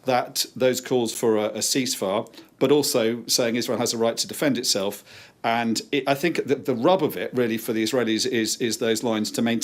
that those calls for a ceasefire, but also saying Israel has a right to defend itself. And I think that the rub of it really for the Israelis is those lines to make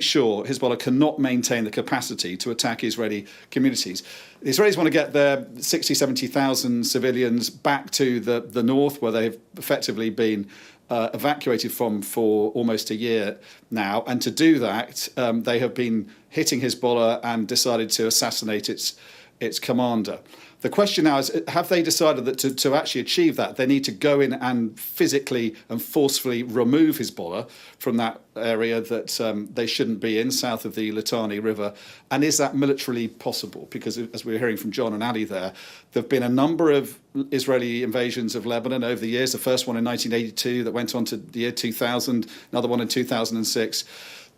sure Hezbollah cannot maintain the capacity to attack Israeli communities. The Israelis want to get their 60, 70,000 civilians back to the north, where they've effectively been evacuated from for almost a year now. And to do that, they have been hitting Hezbollah and decided to assassinate its commander. The question now is, have they decided that to actually achieve that, they need to go in and physically and forcefully remove Hezbollah from that area that they shouldn't be in, south of the Litani River? And is that militarily possible? Because as we were hearing from John and Ali there have been a number of Israeli invasions of Lebanon over the years. The first one in 1982 that went on to the year 2000, another one in 2006.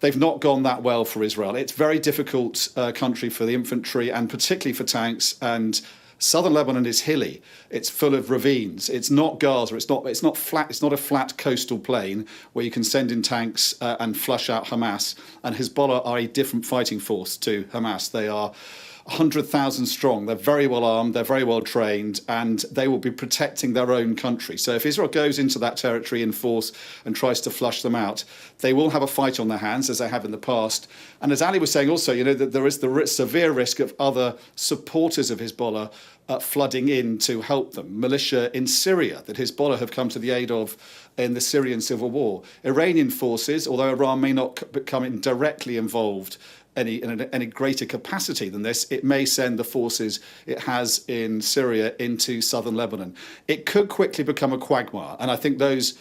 They've not gone that well for Israel. It's a very difficult country for the infantry and particularly for tanks. And southern Lebanon is hilly. It's full of ravines. It's not Gaza. It's not flat. It's not a flat coastal plain where you can send in tanks and flush out Hamas. And Hezbollah are a different fighting force to Hamas. They are 100,000 strong. They're very well armed. They're very well trained, and they will be protecting their own country. So if Israel goes into that territory in force and tries to flush them out, they will have a fight on their hands, as they have in the past. And as Ali was saying also, that there is the severe risk of other supporters of Hezbollah flooding in to help them. Militia in Syria that Hezbollah have come to the aid of in the Syrian civil war. Iranian forces, although Iran may not become directly involved in any greater capacity than this, it may send the forces it has in Syria into southern Lebanon. It could quickly become a quagmire, and I think those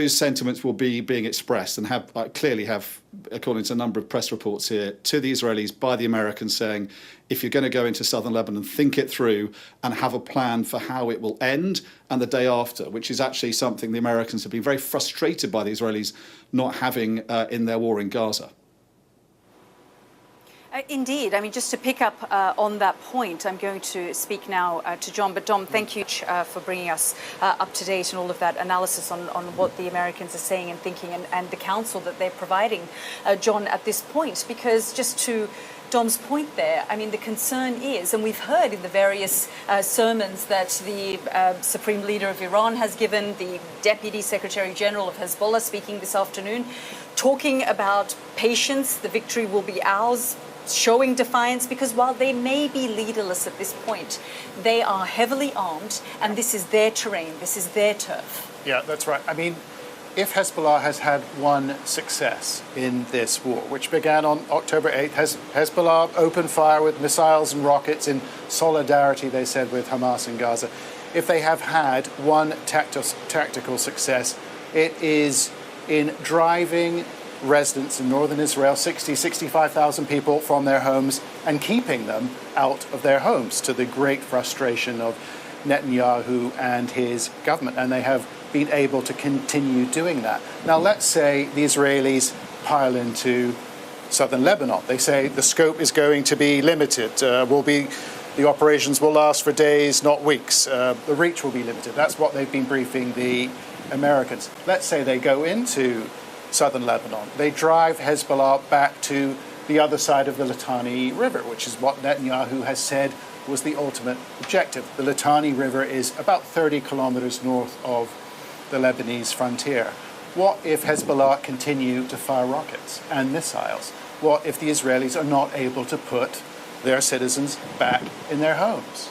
sentiments will be being expressed and clearly have, according to a number of press reports here, to the Israelis by the Americans saying, if you're going to go into southern Lebanon, think it through and have a plan for how it will end and the day after, which is actually something the Americans have been very frustrated by the Israelis not having in their war in Gaza. Indeed. I mean, just to pick up on that point, I'm going to speak now to John. But Dom, thank you for bringing us up to date and all of that analysis on what the Americans are saying and thinking and the counsel that they're providing, John, at this point. Because just to Dom's point there, I mean, the concern is, and we've heard in the various sermons that the Supreme Leader of Iran has given, the Deputy Secretary General of Hezbollah speaking this afternoon, talking about patience, the victory will be ours, showing defiance, because while they may be leaderless at this point, they are heavily armed, and this is their terrain, this is their turf. Yeah, that's right. I mean, if Hezbollah has had one success in this war, which began on October 8th, Hezbollah opened fire with missiles and rockets in solidarity, they said, with Hamas in Gaza. If they have had one tactical success, it is in driving residents in northern Israel, 65,000 people, from their homes and keeping them out of their homes, to the great frustration of Netanyahu and his government. And they have been able to continue doing that. Now, let's say the Israelis pile into southern Lebanon. They say the scope is going to be limited. The operations will last for days, not weeks. The reach will be limited. That's what they've been briefing the Americans. Let's say they go into southern Lebanon. They drive Hezbollah back to the other side of the Litani River, which is what Netanyahu has said was the ultimate objective. The Litani River is about 30 kilometers north of the Lebanese frontier. What if Hezbollah continue to fire rockets and missiles? What if the Israelis are not able to put their citizens back in their homes?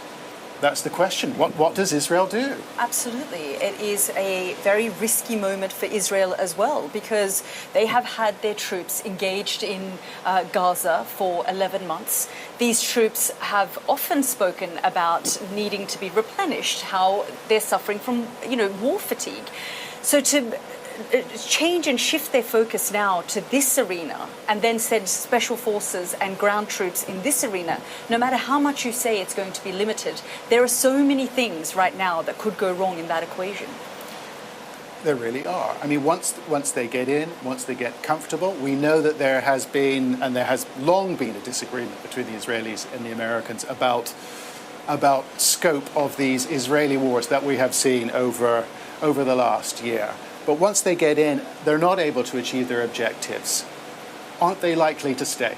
That's the question. What does Israel do? Absolutely. It is a very risky moment for Israel as well, because they have had their troops engaged in Gaza for 11 months. These troops have often spoken about needing to be replenished, how they're suffering from, war fatigue. So to change and shift their focus now to this arena and then send special forces and ground troops in this arena, no matter how much you say it's going to be limited, there are so many things right now that could go wrong in that equation. There really are. I mean, once they get in, once they get comfortable, we know that there has been, and there has long been, a disagreement between the Israelis and the Americans about scope of these Israeli wars that we have seen over the last year. But once they get in, they're not able to achieve their objectives. Aren't they likely to stay?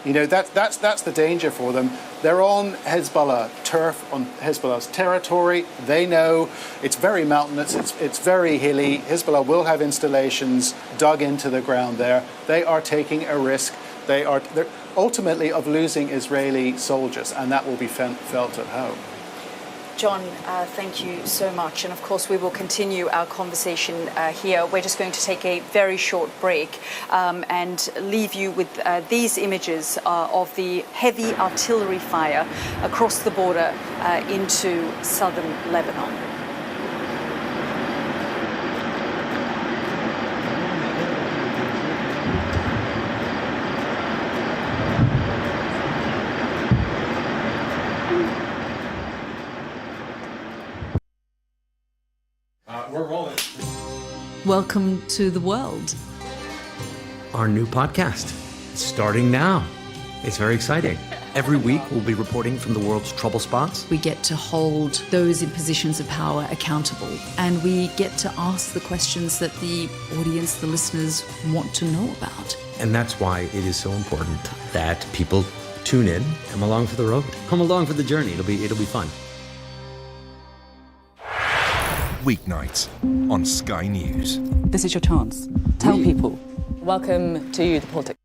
That's the danger for them. They're on Hezbollah turf, on Hezbollah's territory. They know it's very mountainous, it's very hilly. Hezbollah will have installations dug into the ground there. They are taking a risk. They're ultimately of losing Israeli soldiers, and that will be felt at home. John, thank you so much. And of course, we will continue our conversation here. We're just going to take a very short break and leave you with these images of the heavy artillery fire across the border into southern Lebanon. We're rolling. Welcome to the world. Our new podcast, starting now. It's very exciting. Every week, we'll be reporting from the world's trouble spots. We get to hold those in positions of power accountable, and we get to ask the questions that the audience, the listeners, want to know about. And that's why it is so important that people tune in, come along for the road, come along for the journey. It'll be fun. Weeknights on Sky News. This is your chance. Tell people. Welcome to the politics.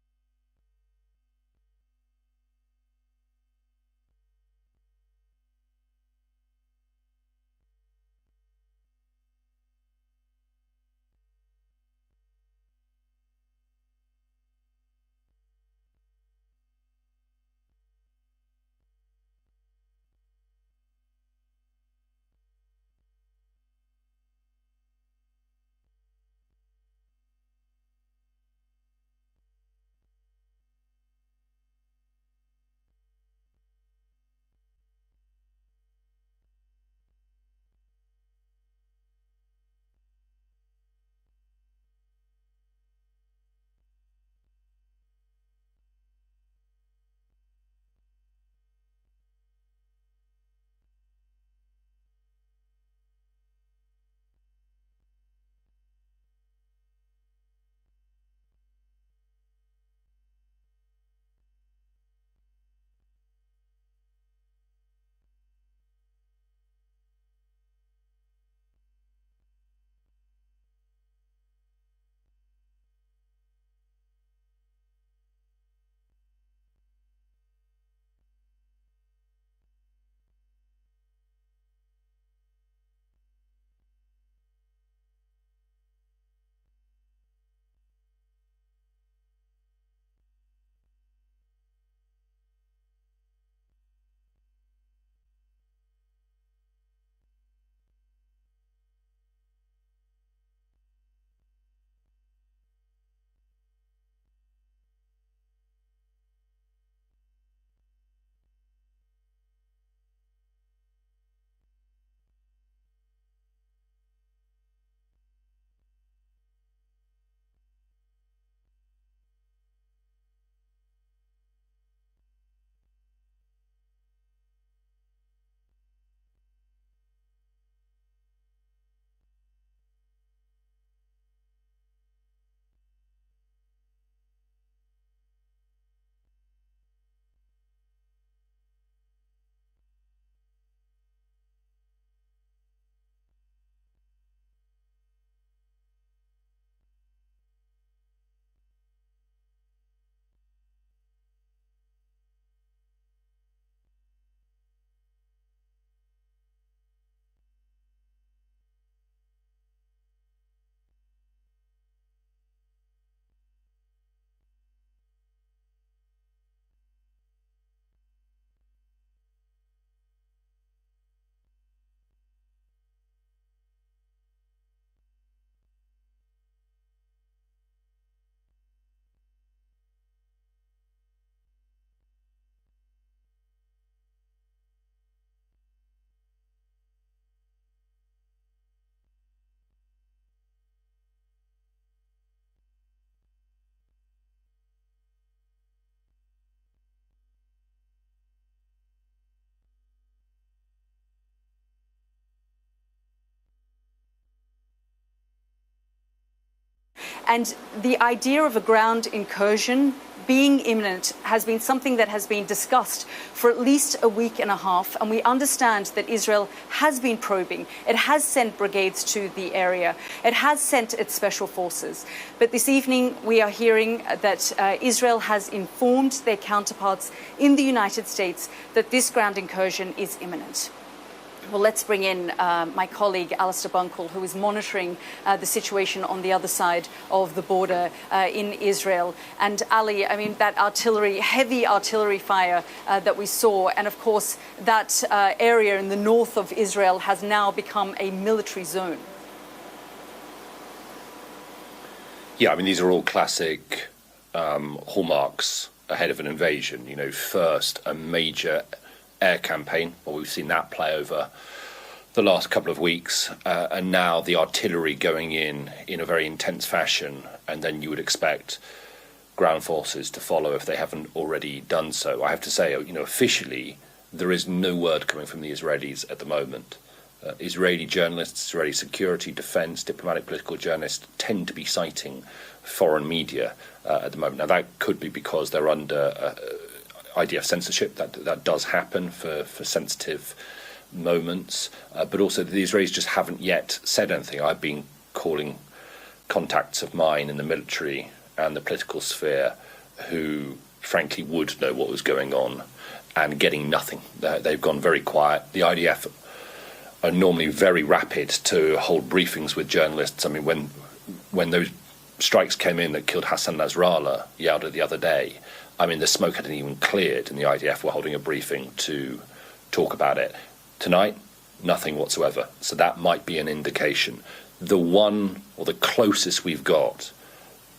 And the idea of a ground incursion being imminent has been something that has been discussed for at least a week and a half, and we understand that Israel has been probing. It has sent brigades to the area. It has sent its special forces. But this evening we are hearing that Israel has informed their counterparts in the United States that this ground incursion is imminent. Well, let's bring in my colleague, Alistair Bunkle, who is monitoring the situation on the other side of the border in Israel. And Ali, I mean, that heavy artillery fire that we saw, and of course, that area in the north of Israel has now become a military zone. Yeah, I mean, these are all classic hallmarks ahead of an invasion. You know, first, a major air campaign. Well, we've seen that play over the last couple of weeks, and now the artillery going in a very intense fashion, and then you would expect ground forces to follow if they haven't already done so. I have to say, you know, officially, there is no word coming from the Israelis at the moment. Israeli journalists, Israeli security, defense, diplomatic, political journalists tend to be citing foreign media at the moment. Now, that could be because they're under IDF censorship. That does happen for sensitive moments, but also the Israelis just haven't yet said anything. I've been calling contacts of mine in the military and the political sphere who frankly would know what was going on and getting nothing. They've gone very quiet. The IDF are normally very rapid to hold briefings with journalists. I mean, when those strikes came in that killed Hassan Nasrallah, Yalda, the other day, I mean, the smoke hadn't even cleared, and the IDF were holding a briefing to talk about it. Tonight, nothing whatsoever. So that might be an indication. The one, or the closest we've got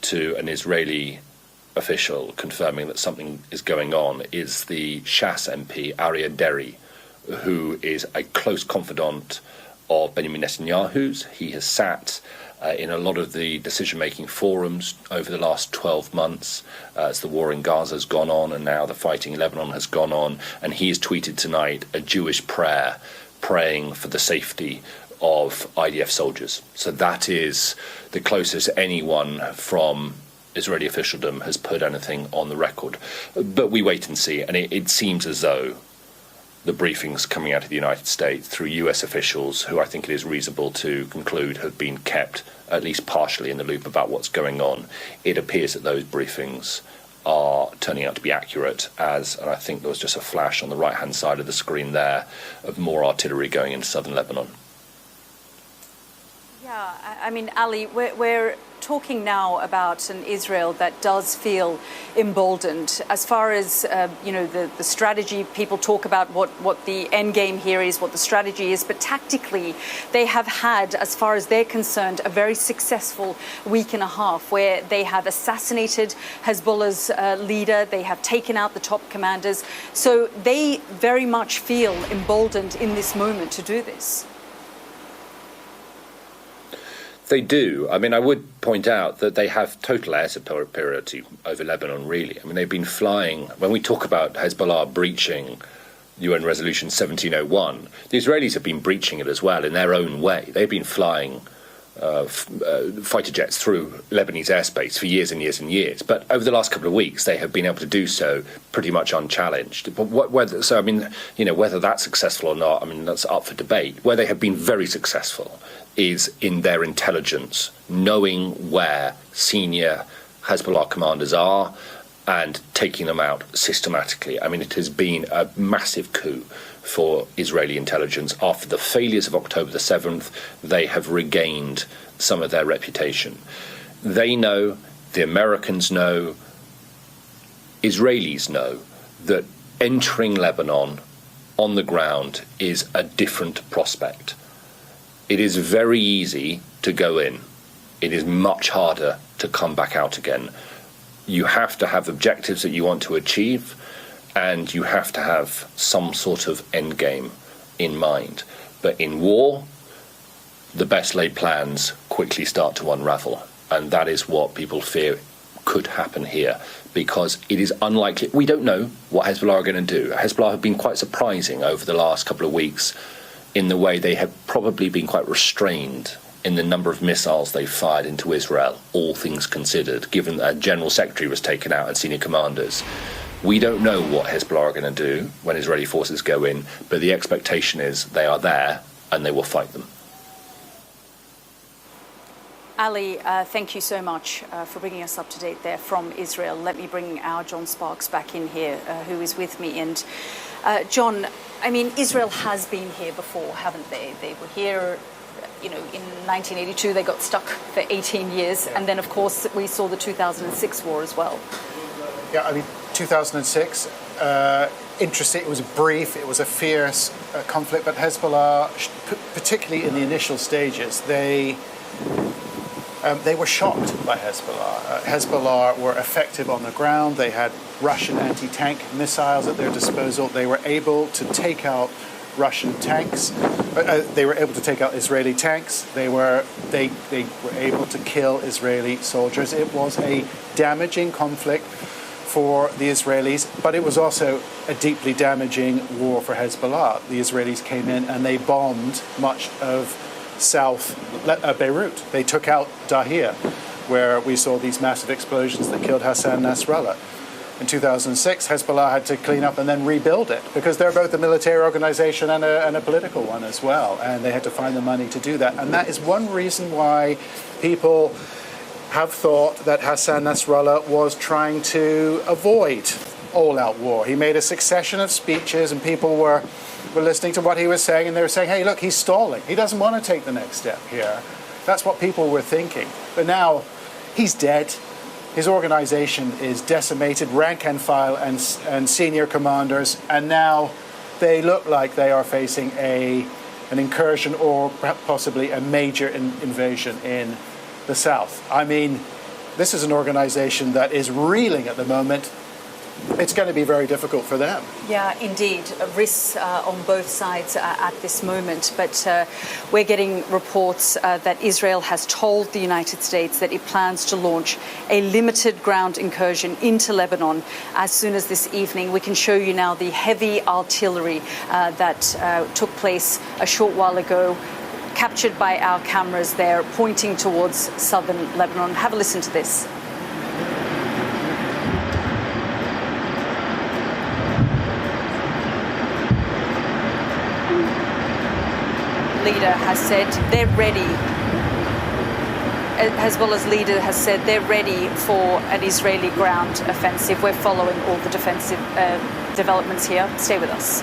to an Israeli official confirming that something is going on is the Shas MP, Aryeh Deri, who is a close confidant of Benjamin Netanyahu's. He has sat in a lot of the decision-making forums over the last 12 months as the war in Gaza has gone on and now the fighting in Lebanon has gone on. And he has tweeted tonight a Jewish prayer praying for the safety of IDF soldiers. So that is the closest anyone from Israeli officialdom has put anything on the record. But we wait and see. And it seems as though the briefings coming out of the United States through US officials, who I think it is reasonable to conclude have been kept at least partially in the loop about what's going on, it appears that those briefings are turning out to be accurate, and I think there was just a flash on the right-hand side of the screen there of more artillery going into southern Lebanon. Yeah, I mean, Ali, we're talking now about an Israel that does feel emboldened. As far as, the strategy, people talk about what the end game here is, what the strategy is, but tactically they have had, as far as they're concerned, a very successful week and a half where they have assassinated Hezbollah's leader, they have taken out the top commanders. So they very much feel emboldened in this moment to do this. They do. I mean, I would point out that they have total air superiority over Lebanon, really. I mean, they've been flying. When we talk about Hezbollah breaching UN Resolution 1701, the Israelis have been breaching it as well in their own way. They've been flying fighter jets through Lebanese airspace for years and years and years. But over the last couple of weeks, they have been able to do so pretty much unchallenged. But whether that's successful or not, I mean, that's up for debate. Where they have been very successful is in their intelligence, knowing where senior Hezbollah commanders are and taking them out systematically. I mean, it has been a massive coup for Israeli intelligence. After the failures of October the 7th, they have regained some of their reputation. They know, the Americans know, Israelis know that entering Lebanon on the ground is a different prospect. It is very easy to go in. It is much harder to come back out again. You have to have objectives that you want to achieve, and you have to have some sort of end game in mind. But in war, the best laid plans quickly start to unravel, and that is what people fear could happen here, because it is unlikely. We don't know what Hezbollah are going to do. Hezbollah have been quite surprising over the last couple of weeks in the way they have probably been quite restrained in the number of missiles they fired into Israel, all things considered, given that a general secretary was taken out and senior commanders. We don't know what Hezbollah are going to do when Israeli forces go in, but the expectation is they are there and they will fight them. Ali, thank you so much for bringing us up to date there from Israel. Let me bring our John Sparks back in here, who is with me. And John, I mean, Israel has been here before, haven't they? They were here, you know, in 1982. They got stuck for 18 years. And then, of course, we saw the 2006 war as well. Yeah, I mean, 2006, interesting. It was brief. It was a fierce conflict. But Hezbollah, particularly in the initial stages, they were shocked by Hezbollah. Hezbollah were effective on the ground. They had Russian anti-tank missiles at their disposal. They were able to take out Russian tanks. They were able to take out Israeli tanks. They were able to kill Israeli soldiers. It was a damaging conflict for the Israelis, but it was also a deeply damaging war for Hezbollah. The Israelis came in and they bombed much of South Beirut. They took out Dahir, where we saw these massive explosions that killed Hassan Nasrallah. In 2006, Hezbollah had to clean up and then rebuild it because they're both a military organization and a political one as well, and they had to find the money to do that. And that is one reason why people have thought that Hassan Nasrallah was trying to avoid all-out war. He made a succession of speeches and people were listening to what he was saying and they were saying, hey, look, he's stalling. He doesn't want to take the next step here. That's what people were thinking. But now he's dead. His organization is decimated, rank and file and senior commanders, and now they look like they are facing an incursion or perhaps possibly a major invasion in the south. I mean, this is an organization that is reeling at the moment. It's going to be very difficult for them. Yeah, indeed. Risks on both sides at this moment. But we're getting reports that Israel has told the United States that it plans to launch a limited ground incursion into Lebanon as soon as this evening. We can show you now the heavy artillery that took place a short while ago, captured by our cameras there, pointing towards southern Lebanon. Have a listen to this. Leader has said they're ready. Hezbollah's leader has said they're ready for an Israeli ground offensive. We're following all the defensive developments here. Stay with us.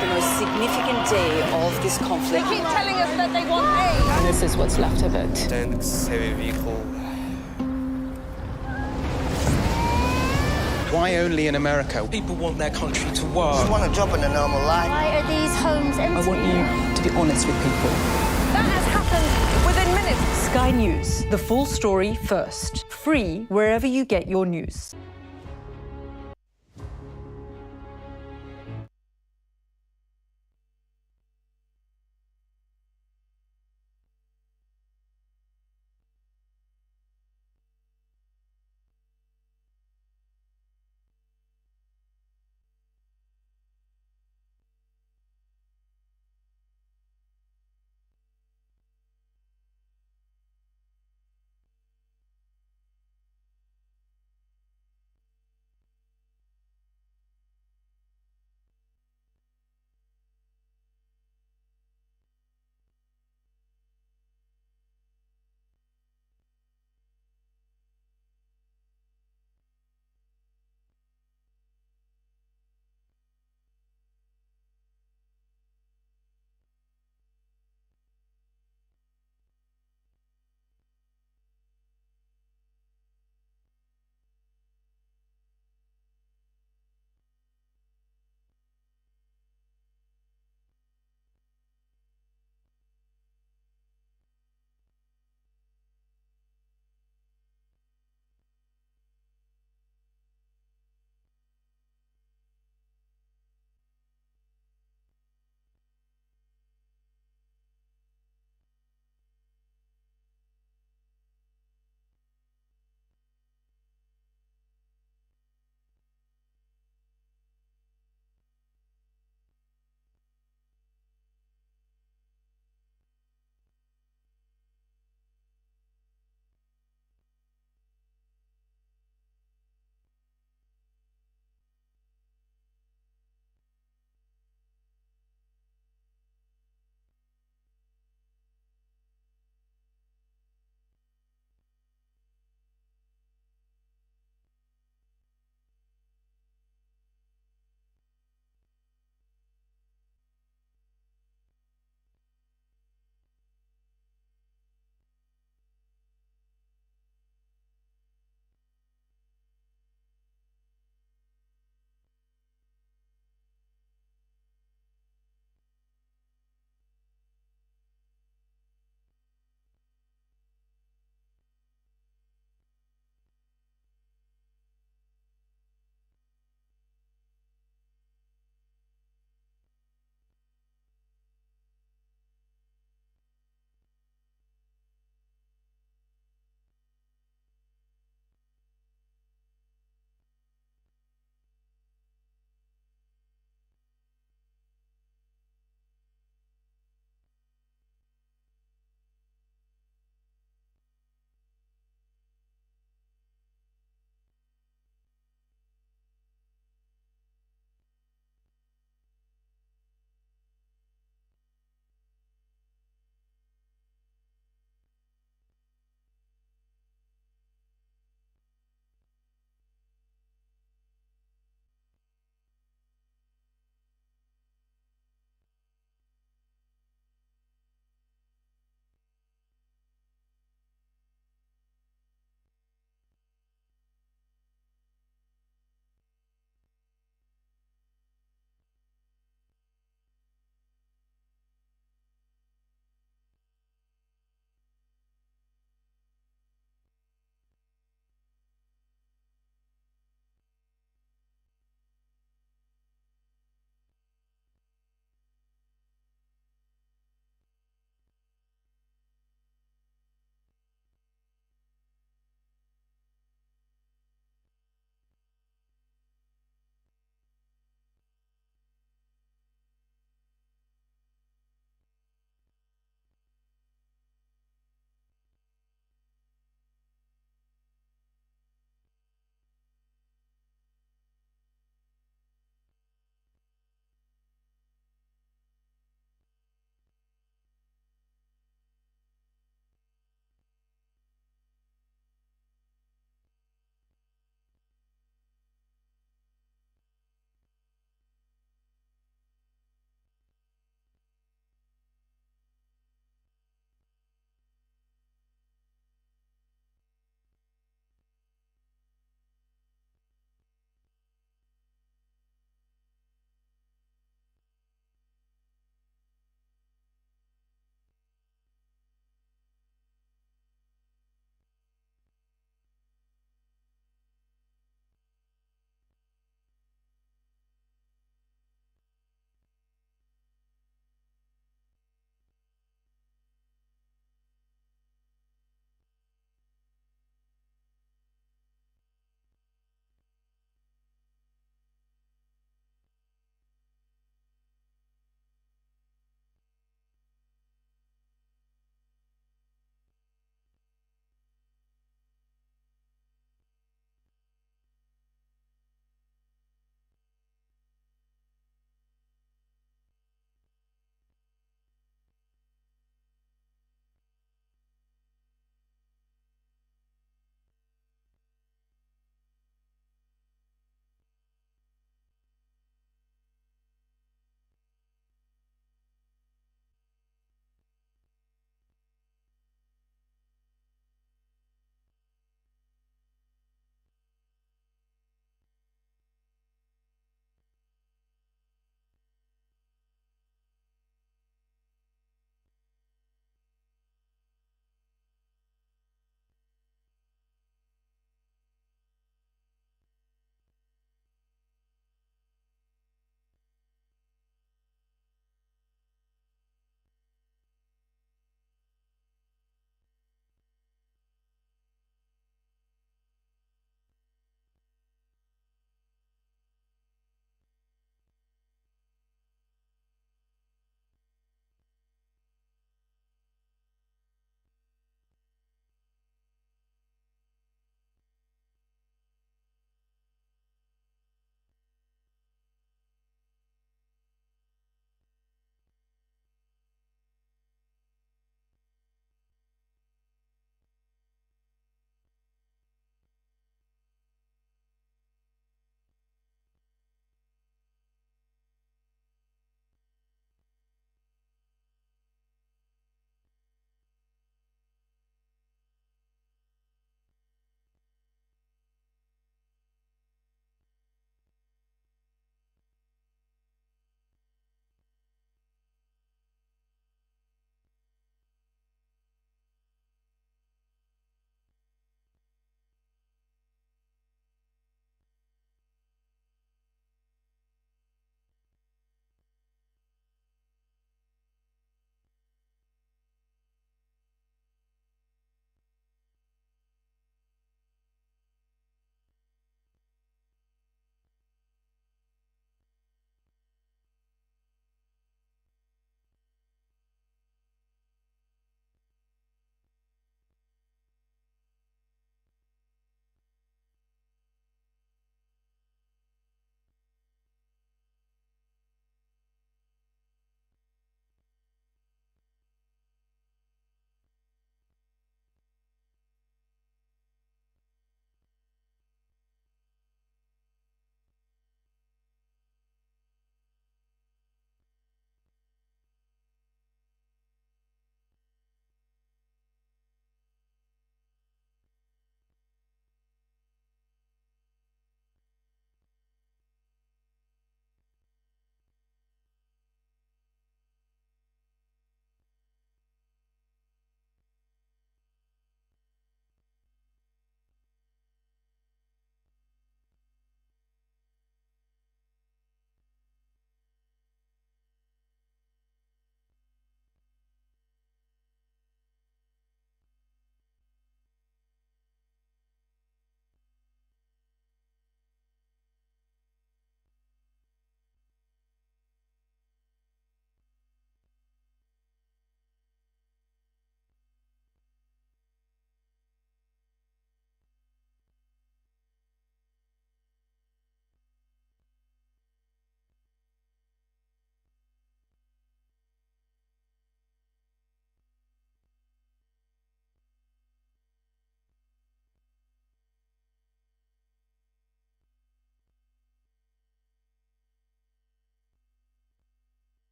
The most significant day of this conflict. They keep telling us that they want aid. And this is what's left of it. Heavy vehicle. Why only in America? People want their country to work. Just want a job in a normal life. Why are these homes empty? I want you to be honest with people. That has happened within minutes. Sky News, the full story first. Free wherever you get your news.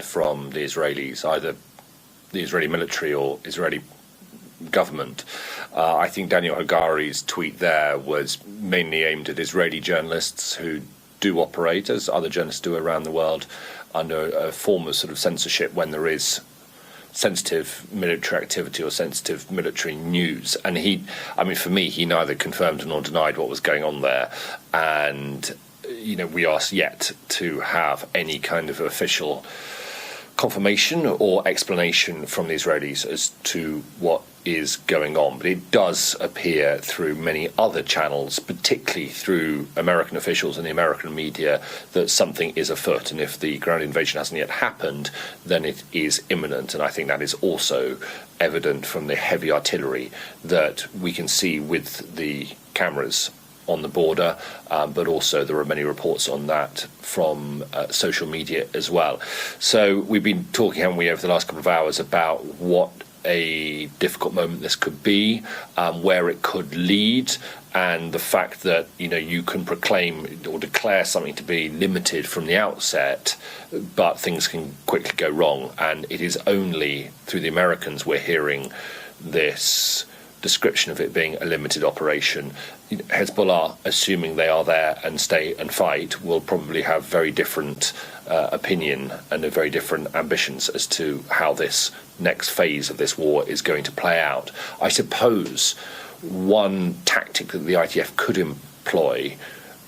from the Israelis, either the Israeli military or Israeli government. I think Daniel Hagari's tweet there was mainly aimed at Israeli journalists who do operate, as other journalists do around the world, under a form of sort of censorship when there is sensitive military activity or sensitive military news. And for me, he neither confirmed nor denied what was going on there. And, we are yet to have any kind of official confirmation or explanation from the Israelis as to what is going on. But it does appear through many other channels, particularly through American officials and the American media, that something is afoot. And if the ground invasion hasn't yet happened, then it is imminent. And I think that is also evident from the heavy artillery that we can see with the cameras on the border, but also there are many reports on that from social media as well. So we've been talking, haven't we, over the last couple of hours about what a difficult moment this could be, where it could lead, and the fact that you can proclaim or declare something to be limited from the outset, but things can quickly go wrong. And it is only through the Americans we're hearing this description of it being a limited operation. Hezbollah, assuming they are there and stay and fight, will probably have very different opinion and very different ambitions as to how this next phase of this war is going to play out. I suppose one tactic that the IDF could employ,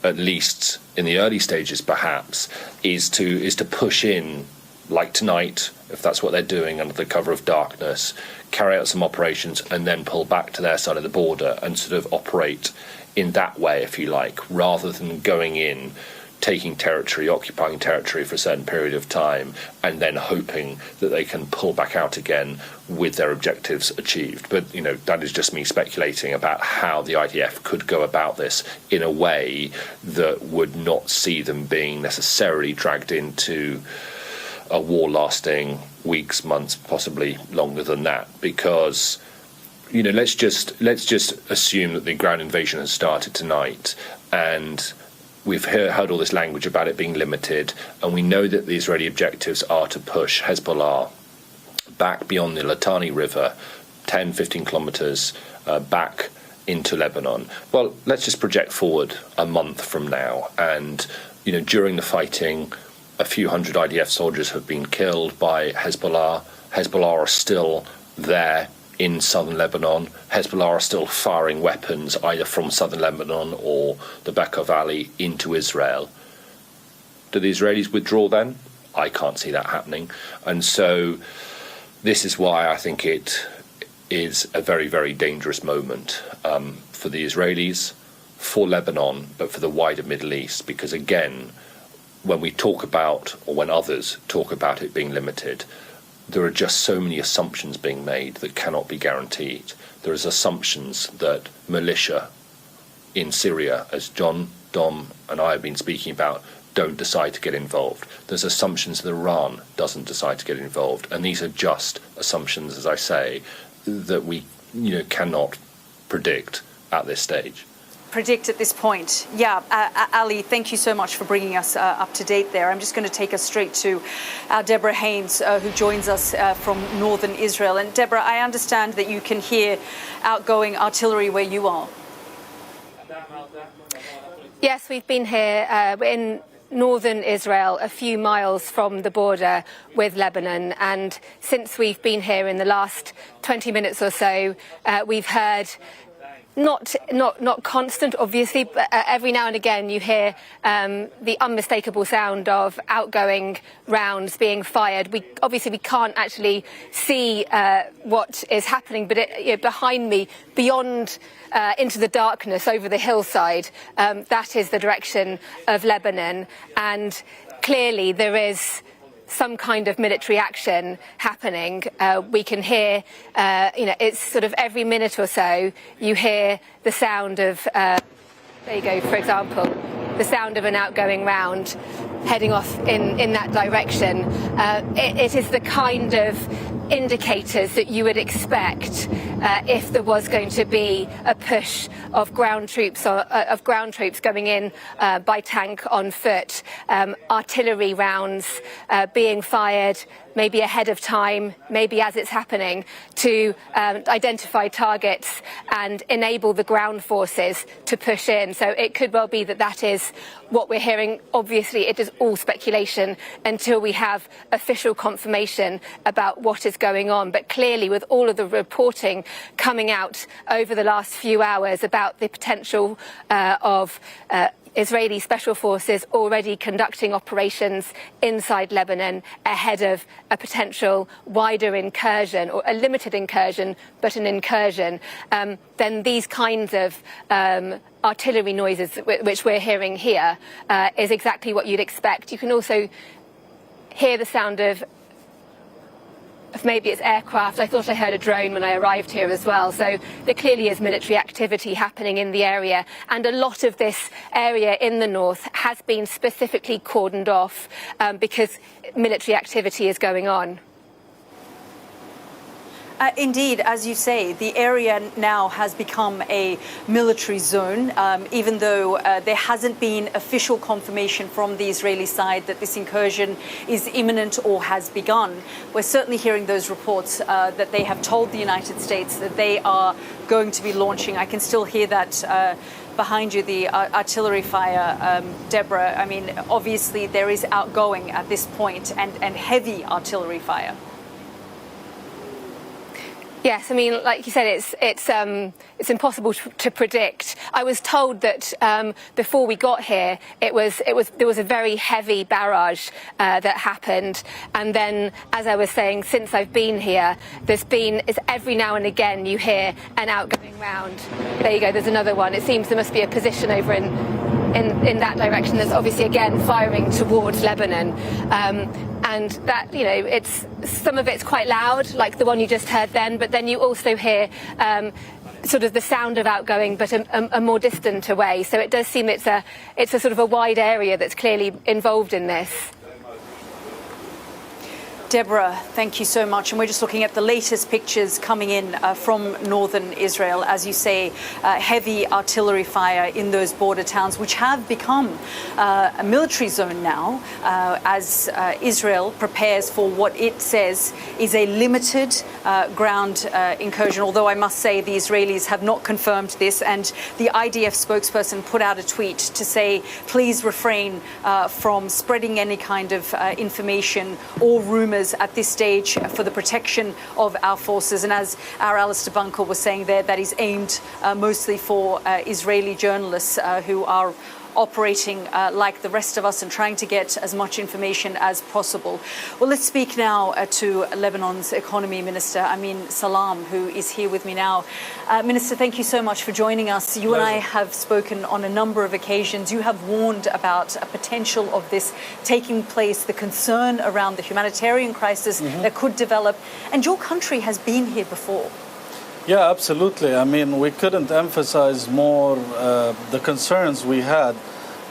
at least in the early stages perhaps, is to push in, like tonight, if that's what they're doing under the cover of darkness, carry out some operations and then pull back to their side of the border and sort of operate in that way, if you like, rather than going in, taking territory, occupying territory for a certain period of time, and then hoping that they can pull back out again with their objectives achieved. But, that is just me speculating about how the IDF could go about this in a way that would not see them being necessarily dragged into a war lasting weeks, months, possibly longer than that, because let's just assume that the ground invasion has started tonight, and we've heard all this language about it being limited, and we know that the Israeli objectives are to push Hezbollah back beyond the Litani River, 10, 15 kilometers back into Lebanon. Well, let's just project forward a month from now, and during the fighting, a few hundred IDF soldiers have been killed by Hezbollah. Hezbollah are still there in southern Lebanon. Hezbollah are still firing weapons either from southern Lebanon or the Bekaa Valley into Israel. Do the Israelis withdraw then? I can't see that happening. And so this is why I think it is a very, very dangerous moment for the Israelis, for Lebanon, but for the wider Middle East, because again, when we talk about, or when others talk about it being limited, there are just so many assumptions being made that cannot be guaranteed. There is assumptions that militia in Syria, as John, Dom and I have been speaking about, don't decide to get involved. There's assumptions that Iran doesn't decide to get involved. And these are just assumptions, as I say, that we cannot predict at this stage. Predict at this point. Yeah, Ali, thank you so much for bringing us up to date there. I'm just going to take us straight to Deborah Haynes, who joins us from northern Israel. And Deborah, I understand that you can hear outgoing artillery where you are. Yes, we've been here in northern Israel, a few miles from the border with Lebanon. And since we've been here in the last 20 minutes or so, we've heard not constant, obviously, but every now and again you hear the unmistakable sound of outgoing rounds being fired. We can't actually see what is happening, but behind me, beyond into the darkness over the hillside, that is the direction of Lebanon, and clearly there is some kind of military action happening. We can hear, it's sort of every minute or so you hear the sound of, there you go, for example, the sound of an outgoing round. heading off in that direction. It is the kind of indicators that you would expect if there was going to be a push of ground troops going in by tank on foot, artillery rounds being fired maybe ahead of time, maybe as it's happening, to identify targets and enable the ground forces to push in. So it could well be that that is what we're hearing. Obviously, it is all speculation until we have official confirmation about what is going on. But clearly, with all of the reporting coming out over the last few hours about the potential of Israeli special forces already conducting operations inside Lebanon ahead of a potential wider incursion, or a limited incursion, but an incursion, then these kinds of artillery noises which we're hearing here is exactly what you'd expect. You can also hear the sound of maybe it's aircraft. I thought I heard a drone when I arrived here as well. So there clearly is military activity happening in the area. And a lot of this area in the north has been specifically cordoned off because military activity is going on. Indeed, as you say, the area now has become a military zone, even though there hasn't been official confirmation from the Israeli side that this incursion is imminent or has begun. We're certainly hearing those reports that they have told the United States that they are going to be launching. I can still hear that behind you, the artillery fire, Deborah. I mean, obviously there is outgoing at this point and heavy artillery fire. Yes, I mean, like you said, it's impossible to predict. I was told that before we got here, there was a very heavy barrage that happened, and then, as I was saying, since I've been here, it's every now and again you hear an outgoing round. There you go. There's another one. It seems there must be a position over in that direction that's obviously again firing towards Lebanon. And that, you know, some of it's quite loud, like the one you just heard then, but then you also hear sort of the sound of outgoing, but a more distant away. So it does seem it's a sort of a wide area that's clearly involved in this. Deborah, thank you so much. And we're just looking at the latest pictures coming in from northern Israel. As you say, heavy artillery fire in those border towns, which have become a military zone now, as Israel prepares for what it says is a limited ground incursion. Although I must say the Israelis have not confirmed this. And the IDF spokesperson put out a tweet to say, please refrain from spreading any kind of information or rumors at this stage for the protection of our forces. And as our Alistair Bunker was saying there, that is aimed mostly for Israeli journalists who are operating like the rest of us and trying to get as much information as possible. Well, let's speak now to Lebanon's Economy Minister, Amin Salam, who is here with me now. Minister, thank you so much for joining us. You and I have spoken on a number of occasions. You have warned about a potential of this taking place, the concern around the humanitarian crisis that could develop. And your country has been here before. Yeah, absolutely. I mean, we couldn't emphasize more the concerns we had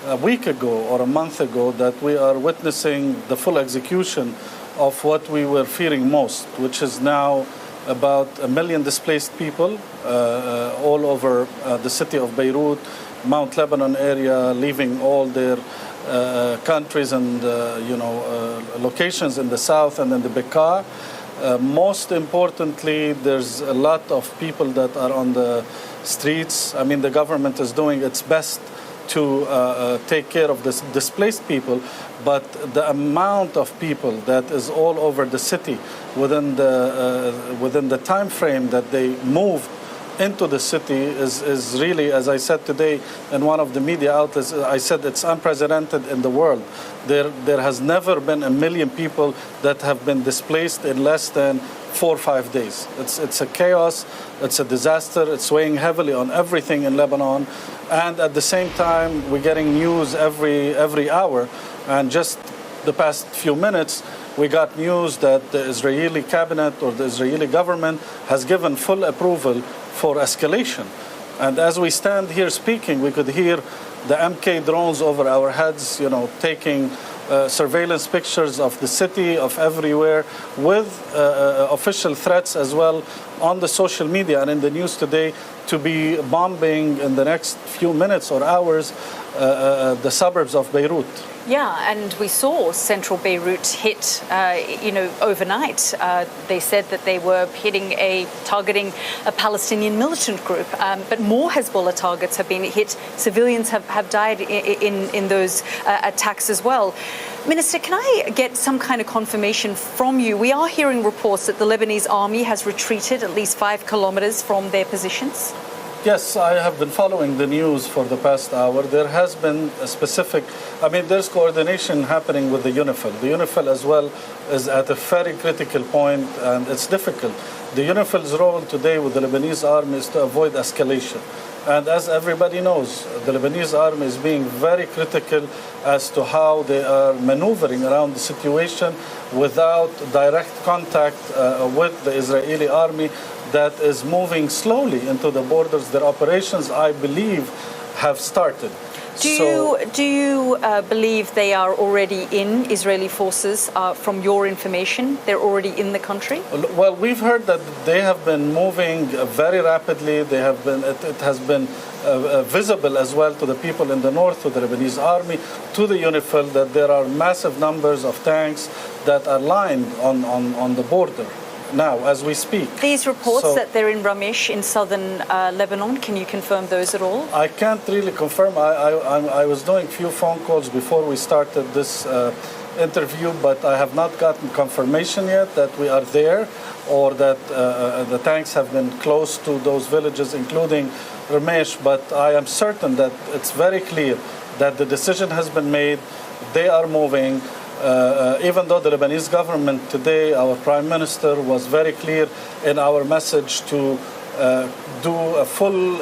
a week ago or a month ago that we are witnessing the full execution of what we were fearing most, which is now about 1 million displaced people all over the city of Beirut, Mount Lebanon area, leaving all their countries and locations in the south and in the Bekaa. Most importantly, there's a lot of people that are on the streets. I mean, the government is doing its best to take care of the displaced people, but the amount of people that is all over the city within the time frame that they move into the city is really, as I said today in one of the media outlets, I said it's unprecedented in the world. There has never been 1 million people that have been displaced in less than 4 or 5 days. It's a chaos, it's a disaster, it's weighing heavily on everything in Lebanon. And at the same time, we're getting news every hour. And just the past few minutes, we got news that the Israeli cabinet or the Israeli government has given full approval for escalation. And as we stand here speaking, we could hear the MK drones over our heads, taking surveillance pictures of the city, of everywhere, with official threats as well on the social media and in the news today to be bombing in the next few minutes or hours the suburbs of Beirut. Yeah, and we saw central Beirut hit, overnight. They said that they were targeting a Palestinian militant group, but more Hezbollah targets have been hit. Civilians have died in those attacks as well. Minister, can I get some kind of confirmation from you? We are hearing reports that the Lebanese army has retreated at least 5 kilometers from their positions. Yes, I have been following the news for the past hour. There has been there's coordination happening with the UNIFIL. The UNIFIL as well is at a very critical point, and it's difficult. The UNIFIL's role today with the Lebanese army is to avoid escalation. And as everybody knows, the Lebanese army is being very critical as to how they are maneuvering around the situation without direct contact with the Israeli army that is moving slowly into the borders. Their operations, I believe, have started. Do you believe they are already in Israeli forces? From your information, they're already in the country? Well, we've heard that they have been moving very rapidly. They have been. It has been visible as well to the people in the north, to the Lebanese army, to the UNIFIL, that there are massive numbers of tanks that are lined on the border now as we speak. These reports that they're in Ramesh in southern Lebanon, can you confirm those at all? I can't really confirm. I was doing a few phone calls before we started this interview, but I have not gotten confirmation yet that we are there or that the tanks have been close to those villages, including Ramesh. But I am certain that it's very clear that the decision has been made. They are moving. Even though the Lebanese government today, our Prime Minister was very clear in our message to do a full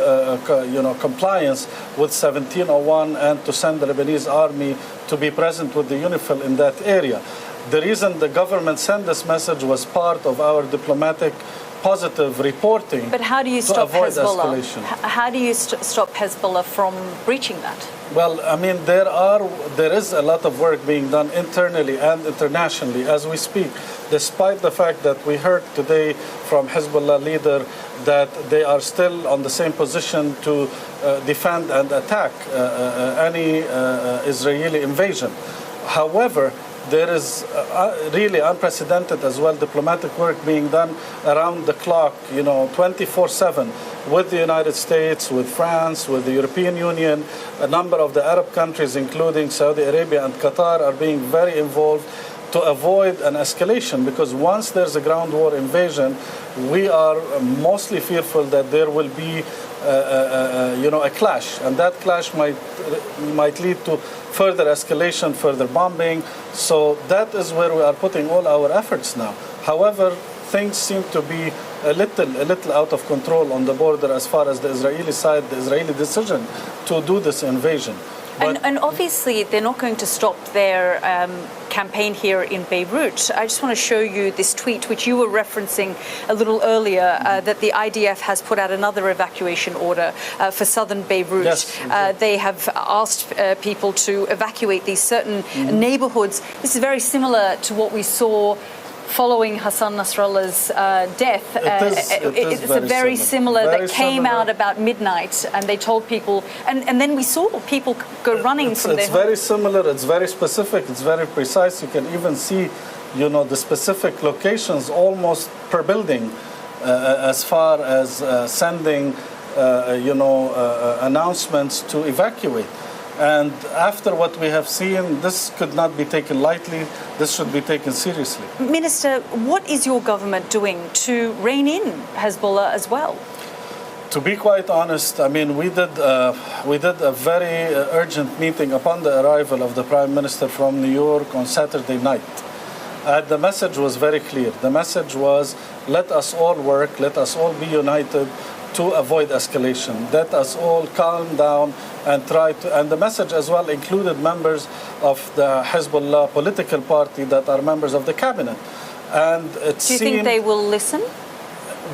compliance with 1701 and to send the Lebanese army to be present with the UNIFIL in that area. The reason the government sent this message was part of our diplomatic positive reporting. But how do you stop Hezbollah? Escalation. How do you stop Hezbollah from breaching that? Well, I mean, there is a lot of work being done internally and internationally as we speak, despite the fact that we heard today from Hezbollah leader that they are still on the same position to defend and attack any Israeli invasion. However, there is really unprecedented as well diplomatic work being done around the clock, 24/7 with the United States, with France, with the European Union. A number of the Arab countries, including Saudi Arabia and Qatar, are being very involved to avoid an escalation, because once there's a ground war invasion, we are mostly fearful that there will be a clash, and that clash might lead to further escalation, further bombing. So that is where we are putting all our efforts now. However, things seem to be a little out of control on the border as far as the Israeli side, the Israeli decision to do this invasion. And obviously, they're not going to stop their campaign here in Beirut. I just want to show you this tweet, which you were referencing a little earlier, that the IDF has put out another evacuation order for southern Beirut. Yes, they have asked people to evacuate these certain neighborhoods. This is very similar to what we saw following Hassan Nasrallah's death. It's a very similar that came out about midnight, and they told people, and then we saw people go running from there. It's very similar, it's very specific, it's very precise. You can even see, the specific locations almost per building, as far as sending, announcements to evacuate. And after what we have seen, this could not be taken lightly. This should be taken seriously. Minister, what is your government doing to rein in Hezbollah as well? To be quite honest, I mean, we did a very urgent meeting upon the arrival of the Prime Minister from New York on Saturday night. The message was very clear. The message was, let us all work, let us all be united to avoid escalation. Let us all calm down and try to, and the message as well included members of the Hezbollah political party that are members of the cabinet. And do you think they will listen?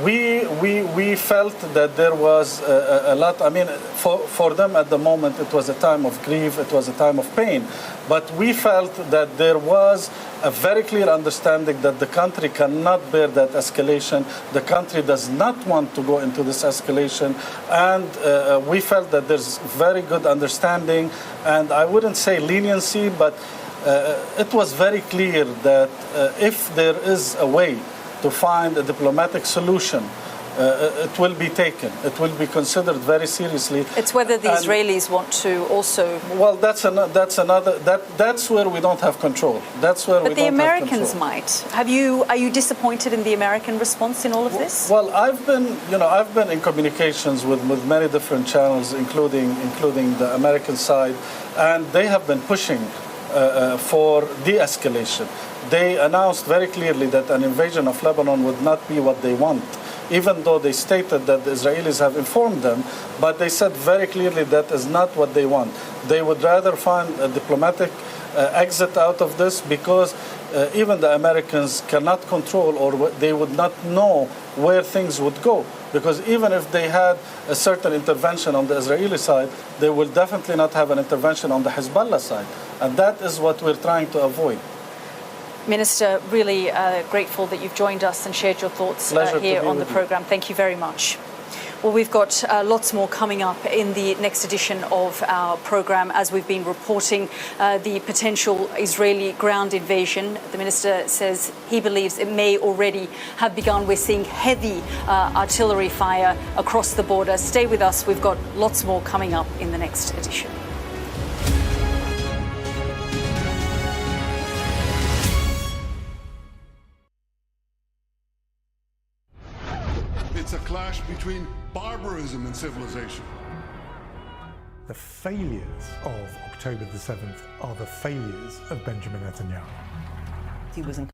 we felt that there was a lot. I mean, for them at the moment, it was a time of grief, it was a time of pain. But we felt that there was a very clear understanding that the country cannot bear that escalation. The country does not want to go into this escalation. And we felt that there's very good understanding, and I wouldn't say leniency, but it was very clear that if there is a way to find a diplomatic solution, it will be taken. It will be considered very seriously. It's whether the Israelis want to also. Well, that's another. That's where we don't have control. That's where we don't have control. But the Americans might. Are you disappointed in the American response in all of this? Well, I've been in communications with many different channels, including the American side, and they have been pushing for de-escalation. They announced very clearly that an invasion of Lebanon would not be what they want, even though they stated that the Israelis have informed them, but they said very clearly that is not what they want. They would rather find a diplomatic exit out of this, because even the Americans cannot control, or they would not know where things would go. Because even if they had a certain intervention on the Israeli side, they will definitely not have an intervention on the Hezbollah side. And that is what we're trying to avoid. Minister, really grateful that you've joined us and shared your thoughts here on the program. Thank you very much. Well, we've got lots more coming up in the next edition of our program, as we've been reporting the potential Israeli ground invasion. The minister says he believes it may already have begun. We're seeing heavy artillery fire across the border. Stay with us. We've got lots more coming up in the next edition. It's a clash between barbarism and civilization. The failures of October the 7th are the failures of Benjamin Netanyahu. He was in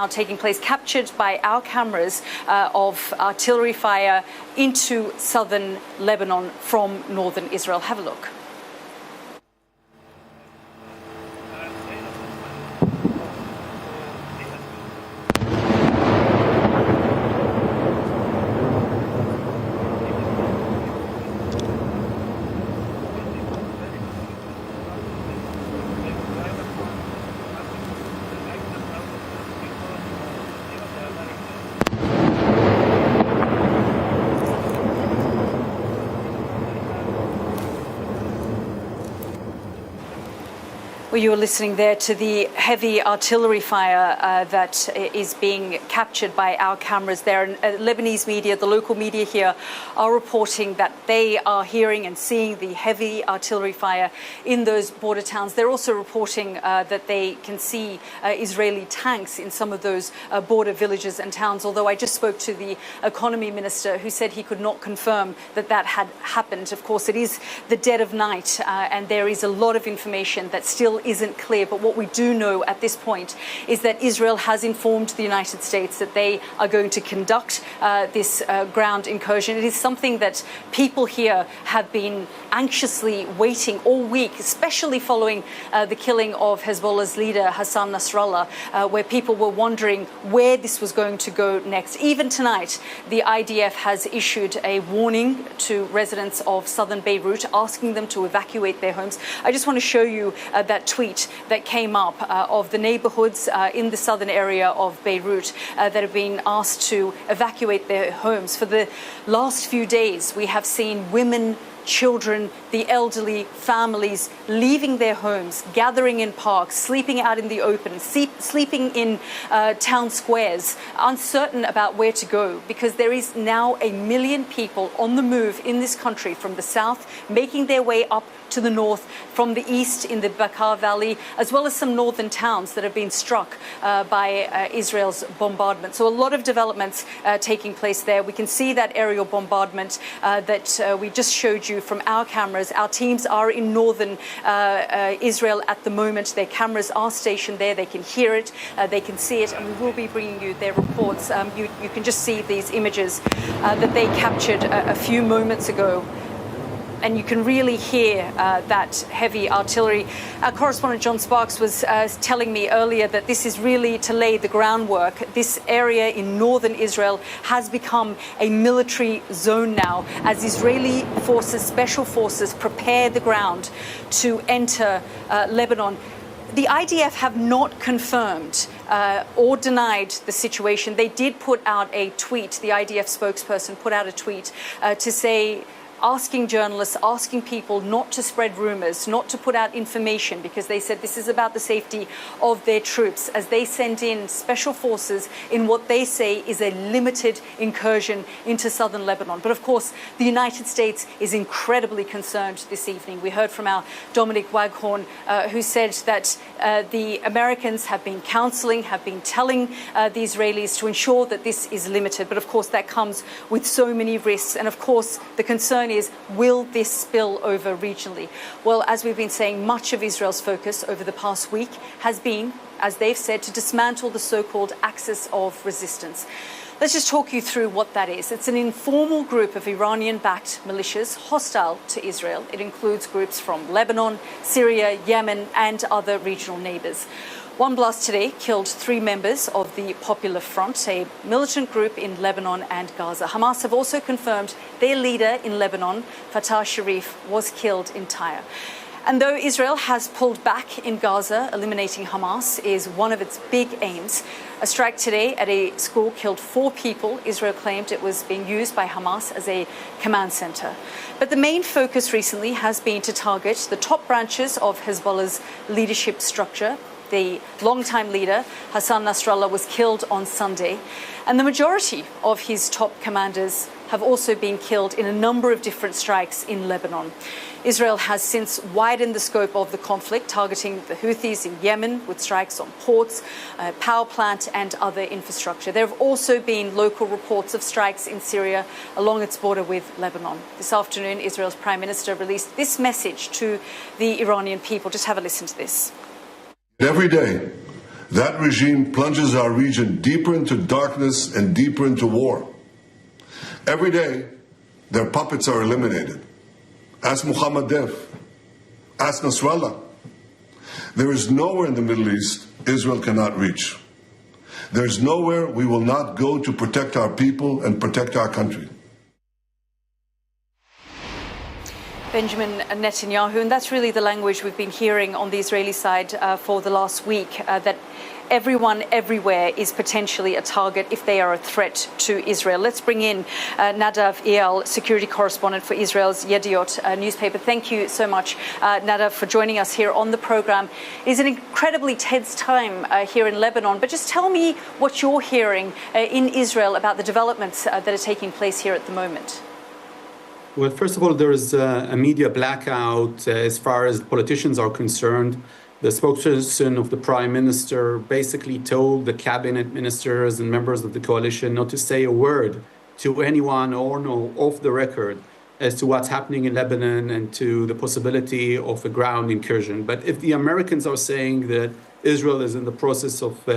Now taking place, captured by our cameras of artillery fire into southern Lebanon from northern Israel. Have a look. Well, you were listening there to the heavy artillery fire that is being captured by our cameras there. And Lebanese media, the local media here, are reporting that they are hearing and seeing the heavy artillery fire in those border towns. They're also reporting that they can see Israeli tanks in some of those border villages and towns, although I just spoke to the economy minister who said he could not confirm that that had happened. Of course, it is the dead of night and there is a lot of information that still isn't clear. But what we do know at this point is that Israel has informed the United States that they are going to conduct this ground incursion. It is something that people here have been anxiously waiting all week, especially following the killing of Hezbollah's leader, Hassan Nasrallah, where people were wondering where this was going to go next. Even tonight, the IDF has issued a warning to residents of southern Beirut, asking them to evacuate their homes. I just want to show you that tweet that came up of the neighborhoods in the southern area of Beirut that have been asked to evacuate their homes. For the last few days, we have seen women, children, the elderly, families leaving their homes, gathering in parks, sleeping out in the open, sleeping in town squares, uncertain about where to go, because there is now 1 million people on the move in this country from the south, making their way up to the north, from the east in the Bekaa Valley, as well as some northern towns that have been struck by Israel's bombardment. So a lot of developments taking place there. We can see that aerial bombardment that we just showed you from our cameras. Our teams are in northern Israel at the moment. Their cameras are stationed there. They can hear it, they can see it, and we will be bringing you their reports. You can just see these images that they captured a few moments ago. And you can really hear that heavy artillery. Our correspondent John Sparks was telling me earlier that this is really to lay the groundwork. This area in northern Israel has become a military zone now, as Israeli forces, special forces, prepare the ground to enter Lebanon. The IDF have not confirmed or denied the situation. They did put out a tweet. The IDF spokesperson put out a tweet to say, asking journalists, asking people not to spread rumors, not to put out information, because they said this is about the safety of their troops as they send in special forces in what they say is a limited incursion into southern Lebanon. But of course, the United States is incredibly concerned this evening. We heard from our Dominic Waghorn, who said that the Americans have been counseling, have been telling the Israelis to ensure that this is limited. But of course, that comes with so many risks. And of course, the concern is, will this spill over regionally? Well, as we've been saying, much of Israel's focus over the past week has been, as they've said, to dismantle the so-called axis of resistance. Let's just talk you through what that is. It's an informal group of Iranian-backed militias hostile to Israel. It includes groups from Lebanon, Syria, Yemen, and other regional neighbors. One blast today killed 3 members of the Popular Front, a militant group in Lebanon and Gaza. Hamas have also confirmed their leader in Lebanon, Fatah Sharif, was killed in Tyre. And though Israel has pulled back in Gaza, eliminating Hamas is one of its big aims. A strike today at a school killed 4 people. Israel claimed it was being used by Hamas as a command center. But the main focus recently has been to target the top branches of Hezbollah's leadership structure. The longtime leader, Hassan Nasrallah, was killed on Sunday. And the majority of his top commanders have also been killed in a number of different strikes in Lebanon. Israel has since widened the scope of the conflict, targeting the Houthis in Yemen with strikes on ports, power plant and other infrastructure. There have also been local reports of strikes in Syria along its border with Lebanon. This afternoon, Israel's Prime Minister released this message to the Iranian people. Just have a listen to this. Every day, That regime plunges our region deeper into darkness and deeper into war. Every day, their puppets are eliminated. Ask Mohammed Deif. Ask Nasrallah. There is nowhere in the Middle East Israel cannot reach. There is nowhere we will not go to protect our people and protect our country. Benjamin Netanyahu, and that's really the language we've been hearing on the Israeli side for the last week, that everyone everywhere is potentially a target if they are a threat to Israel. Let's bring in Nadav Eyal, security correspondent for Israel's Yediot newspaper. Thank you so much, Nadav, for joining us here on the program. It is an incredibly tense time here in Lebanon, but just tell me what you're hearing in Israel about the developments that are taking place here at the moment. Well, first of all, there is a media blackout as far as politicians are concerned. The spokesperson of the prime minister basically told the cabinet ministers and members of the coalition not to say a word to anyone or no off the record as to what's happening in Lebanon and to the possibility of a ground incursion. But if the Americans are saying that Israel is in the process of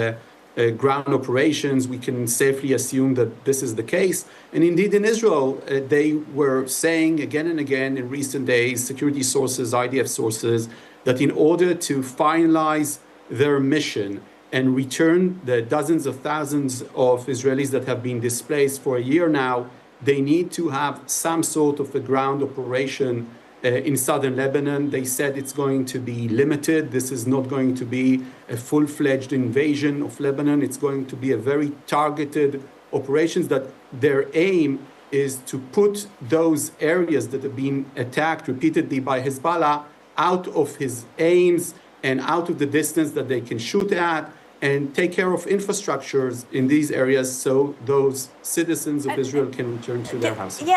ground operations, we can safely assume that this is the case. And indeed, in Israel, they were saying again and again in recent days, security sources, IDF sources, that in order to finalize their mission and return the dozens of thousands of Israelis that have been displaced for a year now, they need to have some sort of a ground operation in southern Lebanon. They said it's going to be limited. This is not going to be a full-fledged invasion of Lebanon. It's going to be a very targeted operations that their aim is to put those areas that have been attacked repeatedly by Hezbollah out of his aims and out of the distance that they can shoot at, and take care of infrastructures in these areas so those citizens of Israel can return to their houses.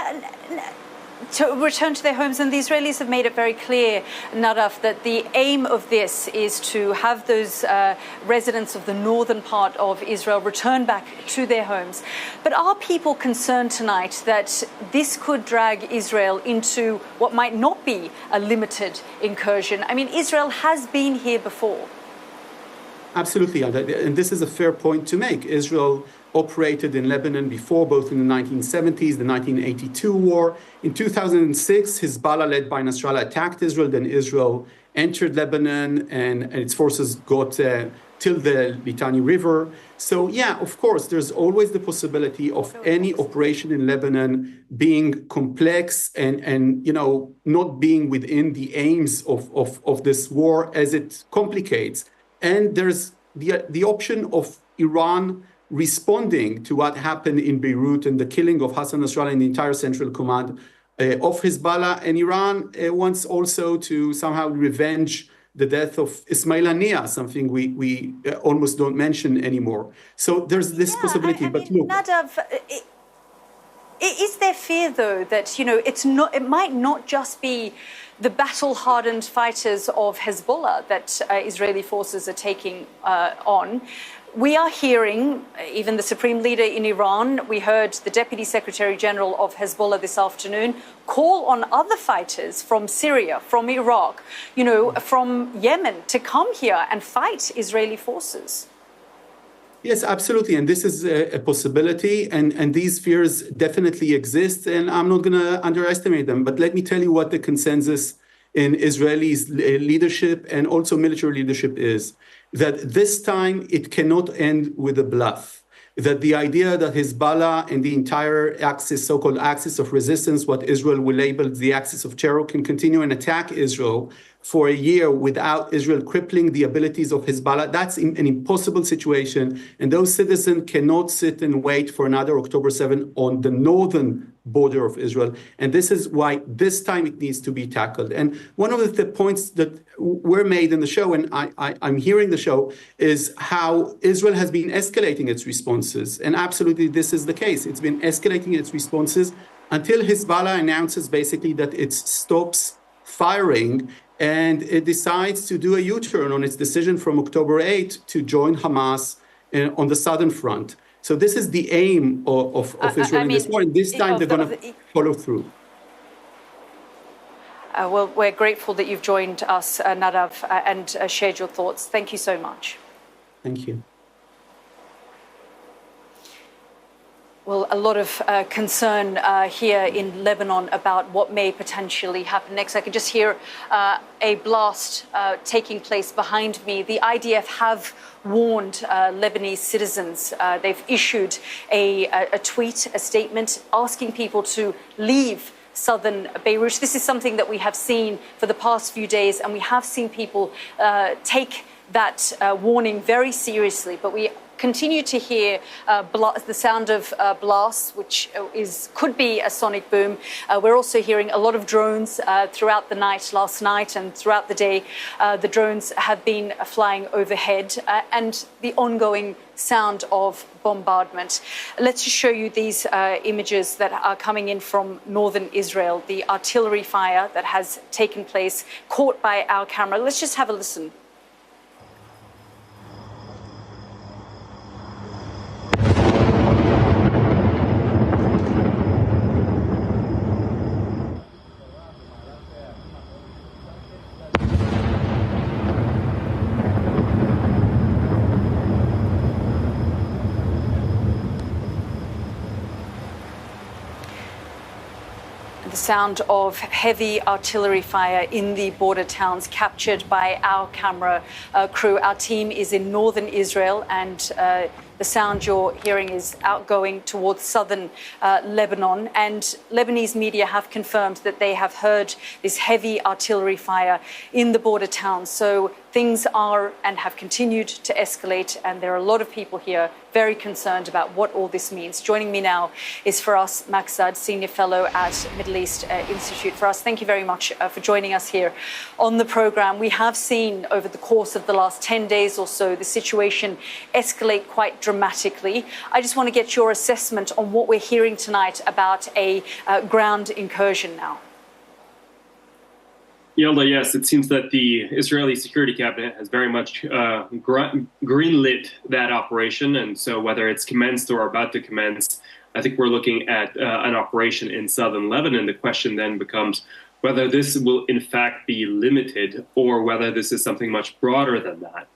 To return to their homes, and the Israelis have made it very clear, Nadav, that the aim of this is to have those residents of the northern part of Israel return back to their homes. But are people concerned tonight that this could drag Israel into what might not be a limited incursion? I mean, Israel has been here before. Absolutely, and this is a fair point to make. Israel operated in Lebanon before, both in the 1970s, the 1982 war. In 2006, Hezbollah, led by Nasrallah, attacked Israel. Then Israel entered Lebanon, and its forces got till the Litani River. So, yeah, of course, there's always the possibility of any operation in Lebanon being complex and not being within the aims of this war as it complicates. And there's the option of Iran responding to what happened in Beirut and the killing of Hassan Nasrallah and the entire central command of Hezbollah. And Iran wants also to somehow revenge the death of Ismail Haniyeh, something we almost don't mention anymore. So there's this possibility. But look, Nadav, is there fear, though, that it might not just be the battle-hardened fighters of Hezbollah that Israeli forces are taking on? We are hearing, even the supreme leader in Iran, we heard the Deputy Secretary General of Hezbollah this afternoon call on other fighters from Syria, from Iraq, from Yemen to come here and fight Israeli forces. Yes, absolutely. And this is a possibility. And these fears definitely exist. And I'm not going to underestimate them. But let me tell you what the consensus in Israeli's leadership and also military leadership is. That this time it cannot end with a bluff. That the idea that Hezbollah and the entire axis, so-called axis of resistance, what Israel will label the axis of terror, can continue and attack Israel for a year without Israel crippling the abilities of Hezbollah. That's an impossible situation. And those citizens cannot sit and wait for another October 7 on the northern border of Israel. And this is why this time it needs to be tackled. And one of the points that were made in the show, and I'm hearing the show, is how Israel has been escalating its responses. And absolutely this is the case. It's been escalating its responses until Hezbollah announces basically that it stops firing and it decides to do a U-turn on its decision from October 8 to join Hamas on the southern front. So this is the aim of Israel in this war, and this time they're going to follow through. Well, we're grateful that you've joined us, Nadav, and shared your thoughts. Thank you so much. Thank you. Well, a lot of concern here in Lebanon about what may potentially happen next. I can just hear a blast taking place behind me. The IDF have warned Lebanese citizens. They've issued a tweet, a statement, asking people to leave southern Beirut. This is something that we have seen for the past few days, and we have seen people take that warning very seriously. But we continue to hear the sound of blasts, which could be a sonic boom. We're also hearing a lot of drones throughout the night, last night and throughout the day. The drones have been flying overhead and the ongoing sound of bombardment. Let's just show you these images that are coming in from northern Israel, the artillery fire that has taken place, caught by our camera. Let's just have a listen. Sound of heavy artillery fire in the border towns captured by our camera crew. Our team is in northern Israel, and the sound you're hearing is outgoing towards southern Lebanon. And Lebanese media have confirmed that they have heard this heavy artillery fire in the border towns. So things are and have continued to escalate, and there are a lot of people here very concerned about what all this means. Joining me now is Faras Maqsad, Senior Fellow at Middle East Institute. Faras, thank you very much for joining us here on the program. We have seen over the course of the last 10 days or so the situation escalate quite dramatically. I just want to get your assessment on what we're hearing tonight about a ground incursion now. Yelda, yes, it seems that the Israeli Security Cabinet has very much greenlit that operation. And so whether it's commenced or about to commence, I think we're looking at an operation in southern Lebanon. The question then becomes whether this will in fact be limited or whether this is something much broader than that.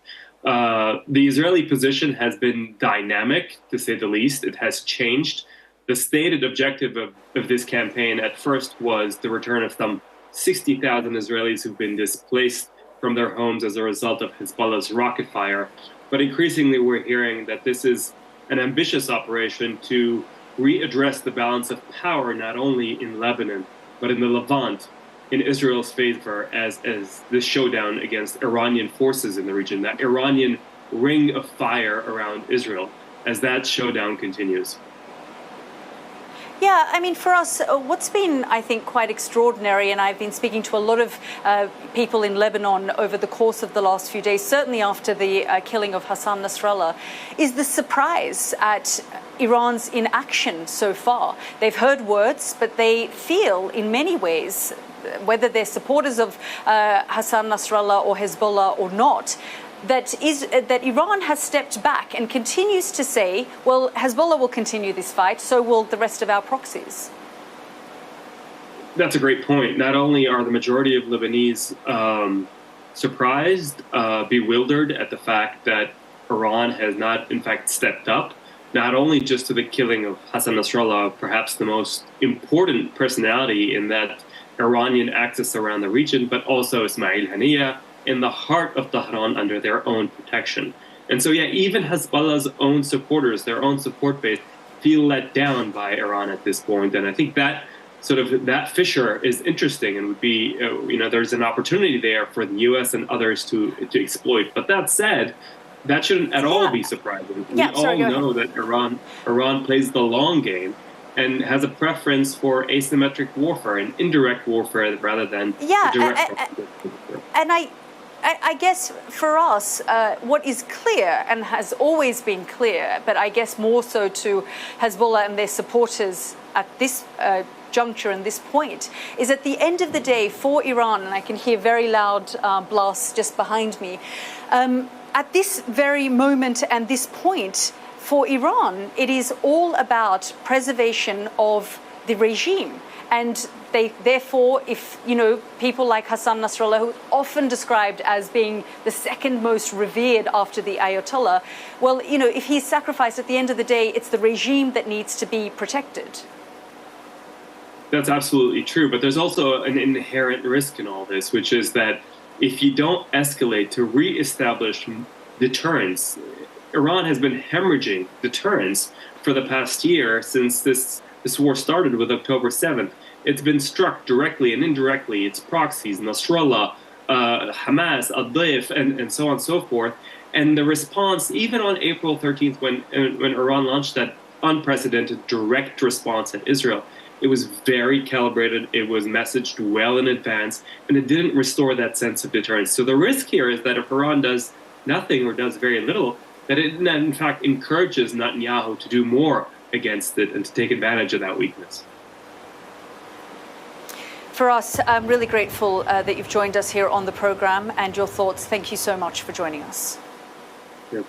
The Israeli position has been dynamic, to say the least. It has changed. The stated objective of this campaign at first was the return of some 60,000 Israelis who've been displaced from their homes as a result of Hezbollah's rocket fire. But increasingly, we're hearing that this is an ambitious operation to readdress the balance of power, not only in Lebanon, but in the Levant, in Israel's favor as this showdown against Iranian forces in the region, that Iranian ring of fire around Israel, as that showdown continues. Yeah, I mean, for us, what's been, I think, quite extraordinary, and I've been speaking to a lot of people in Lebanon over the course of the last few days, certainly after the killing of Hassan Nasrallah, is the surprise at Iran's inaction so far. They've heard words, but they feel in many ways, whether they're supporters of Hassan Nasrallah or Hezbollah or not, that Iran has stepped back and continues to say, well, Hezbollah will continue this fight, so will the rest of our proxies. That's a great point. Not only are the majority of Lebanese surprised, bewildered at the fact that Iran has not, in fact, stepped up, not only just to the killing of Hassan Nasrallah, perhaps the most important personality in that Iranian axis around the region, but also Ismail Haniyeh, in the heart of Tehran under their own protection. And so, yeah, even Hezbollah's own supporters, their own support base, feel let down by Iran at this point. And I think that that fissure is interesting and would be, there's an opportunity there for the U.S. and others to exploit. But that said, that shouldn't at all be surprising. We all know that Iran plays the long game and has a preference for asymmetric warfare and indirect warfare rather than direct warfare. And I guess for us, what is clear and has always been clear, but I guess more so to Hezbollah and their supporters at this juncture and this point, is at the end of the day for Iran, and I can hear very loud blasts just behind me, at this very moment and this point, for Iran, it is all about preservation of the regime. And they, therefore, if, people like Hassan Nasrallah, who often described as being the second most revered after the Ayatollah, well, if he's sacrificed, at the end of the day, it's the regime that needs to be protected. That's absolutely true. But there's also an inherent risk in all this, which is that if you don't escalate to reestablish deterrence, Iran has been hemorrhaging deterrence for the past year since this war started with October 7th. It's been struck directly and indirectly. Its proxies, Nasrallah, Hamas, Al-Daif, and so on and so forth. And the response, even on April 13th, when Iran launched that unprecedented direct response at Israel, it was very calibrated, it was messaged well in advance, and it didn't restore that sense of deterrence. So the risk here is that if Iran does nothing or does very little, that it in fact encourages Netanyahu to do more against it and to take advantage of that weakness. Firas, I'm really grateful that you've joined us here on the program and your thoughts. Thank you so much for joining us. Yep.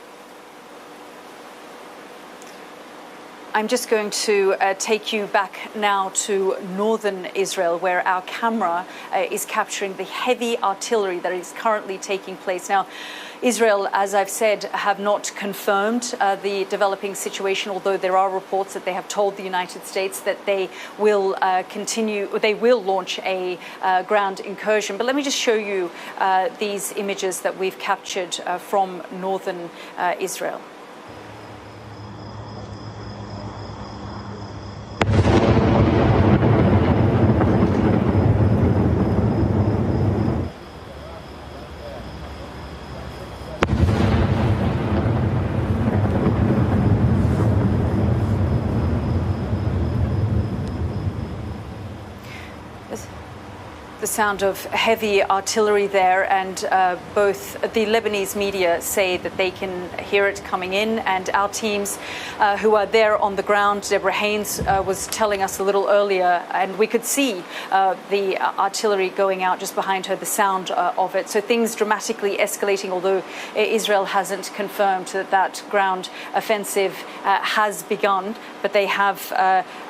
I'm just going to take you back now to northern Israel, where our camera is capturing the heavy artillery that is currently taking place. Now, Israel, as I've said, have not confirmed the developing situation, although there are reports that they have told the United States that they will launch a ground incursion. But let me just show you these images that we've captured from northern Israel. The sound of heavy artillery there, and both the Lebanese media say that they can hear it coming in, and our teams who are there on the ground, Deborah Haynes was telling us a little earlier, and we could see the artillery going out just behind her, the sound of it. So things dramatically escalating, although Israel hasn't confirmed that ground offensive has begun, but they have,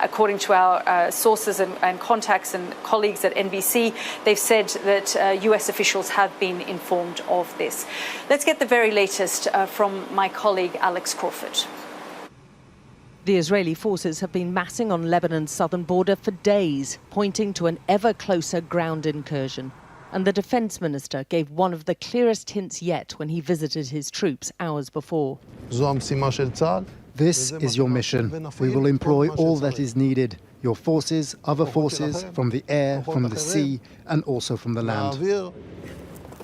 according to our sources and contacts and colleagues at NBC, they've said that US officials have been informed of this. Let's get the very latest from my colleague Alex Crawford. The Israeli forces have been massing on Lebanon's southern border for days, pointing to an ever closer ground incursion. And the defense minister gave one of the clearest hints yet when he visited his troops hours before. This is your mission. We will employ all that is needed. Your forces, other forces, from the air, from the sea, and also from the land.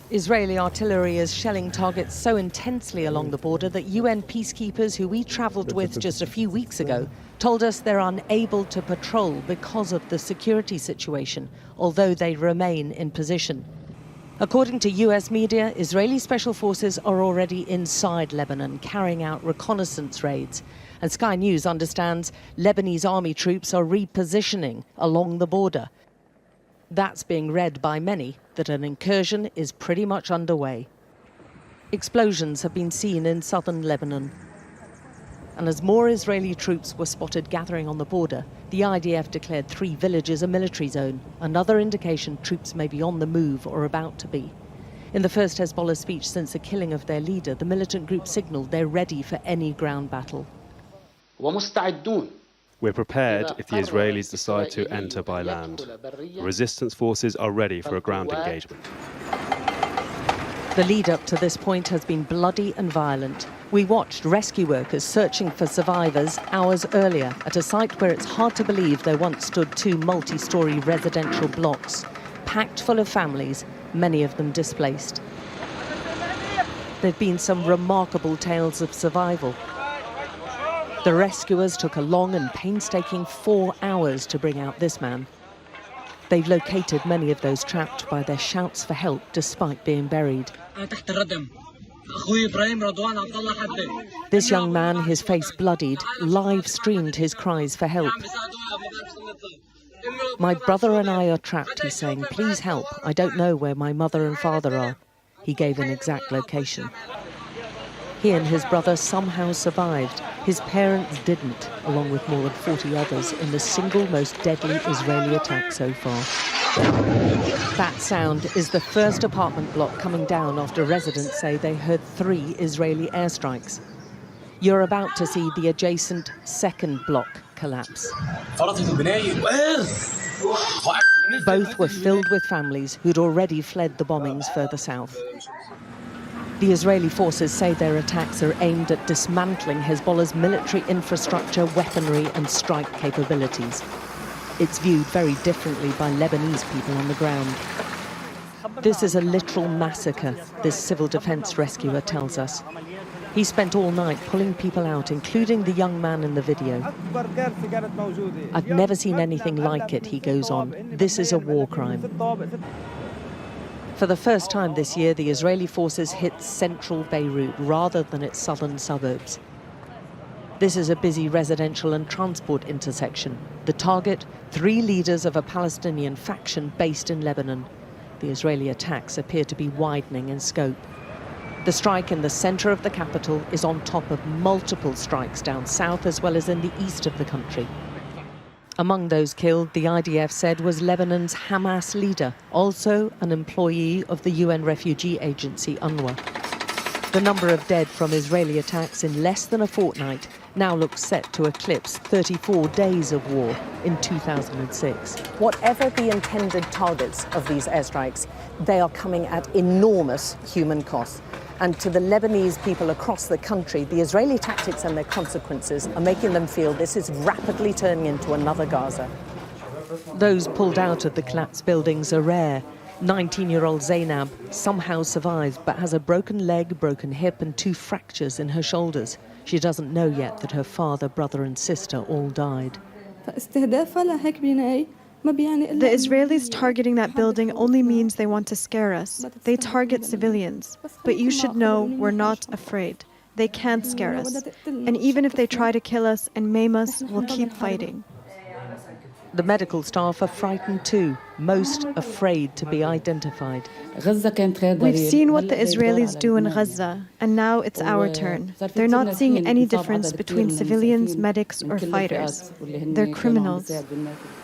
Israeli artillery is shelling targets so intensely along the border that UN peacekeepers who we travelled with just a few weeks ago told us they're unable to patrol because of the security situation, although they remain in position. According to US media, Israeli special forces are already inside Lebanon, carrying out reconnaissance raids. And Sky News understands Lebanese army troops are repositioning along the border. That's being read by many that an incursion is pretty much underway. Explosions have been seen in southern Lebanon. And as more Israeli troops were spotted gathering on the border, the IDF declared 3 villages a military zone, another indication troops may be on the move or about to be. In the first Hezbollah speech since the killing of their leader, the militant group signalled they're ready for any ground battle. We're prepared if the Israelis decide to enter by land. The resistance forces are ready for a ground engagement. The lead up to this point has been bloody and violent. We watched rescue workers searching for survivors hours earlier at a site where it's hard to believe there once stood 2 multi-storey residential blocks, packed full of families, many of them displaced. There've been some remarkable tales of survival. The rescuers took a long and painstaking 4 hours to bring out this man. They've located many of those trapped by their shouts for help despite being buried. This young man, his face bloodied, live streamed his cries for help. My brother and I are trapped, he's saying. Please help. I don't know where my mother and father are. He gave an exact location. He and his brother somehow survived. His parents didn't, along with more than 40 others, in the single most deadly Israeli attack so far. That sound is the first apartment block coming down after residents say they heard 3 Israeli airstrikes. You're about to see the adjacent second block collapse. Both were filled with families who'd already fled the bombings further south. The Israeli forces say their attacks are aimed at dismantling Hezbollah's military infrastructure, weaponry and strike capabilities. It's viewed very differently by Lebanese people on the ground. This is a literal massacre, this civil defense rescuer tells us. He spent all night pulling people out, including the young man in the video. I've never seen anything like it, he goes on. This is a war crime. For the first time this year, the Israeli forces hit central Beirut rather than its southern suburbs. This is a busy residential and transport intersection. The target, 3 leaders of a Palestinian faction based in Lebanon. The Israeli attacks appear to be widening in scope. The strike in the center of the capital is on top of multiple strikes down south as well as in the east of the country. Among those killed, the IDF said, was Lebanon's Hamas leader, also an employee of the UN refugee agency UNRWA. The number of dead from Israeli attacks in less than a fortnight now looks set to eclipse 34 days of war in 2006. Whatever the intended targets of these airstrikes, they are coming at enormous human cost. And to the Lebanese people across the country, the Israeli tactics and their consequences are making them feel this is rapidly turning into another Gaza. Those pulled out of the collapsed buildings are rare. 19-year-old Zainab somehow survived, but has a broken leg, broken hip and 2 fractures in her shoulders. She doesn't know yet that her father, brother and sister all died. The Israelis targeting that building only means they want to scare us. They target civilians. But you should know we're not afraid. They can't scare us. And even if they try to kill us and maim us, we'll keep fighting. The medical staff are frightened too, most afraid to be identified. We've seen what the Israelis do in Gaza, and now it's our turn. They're not seeing any difference between civilians, medics, or fighters. They're criminals.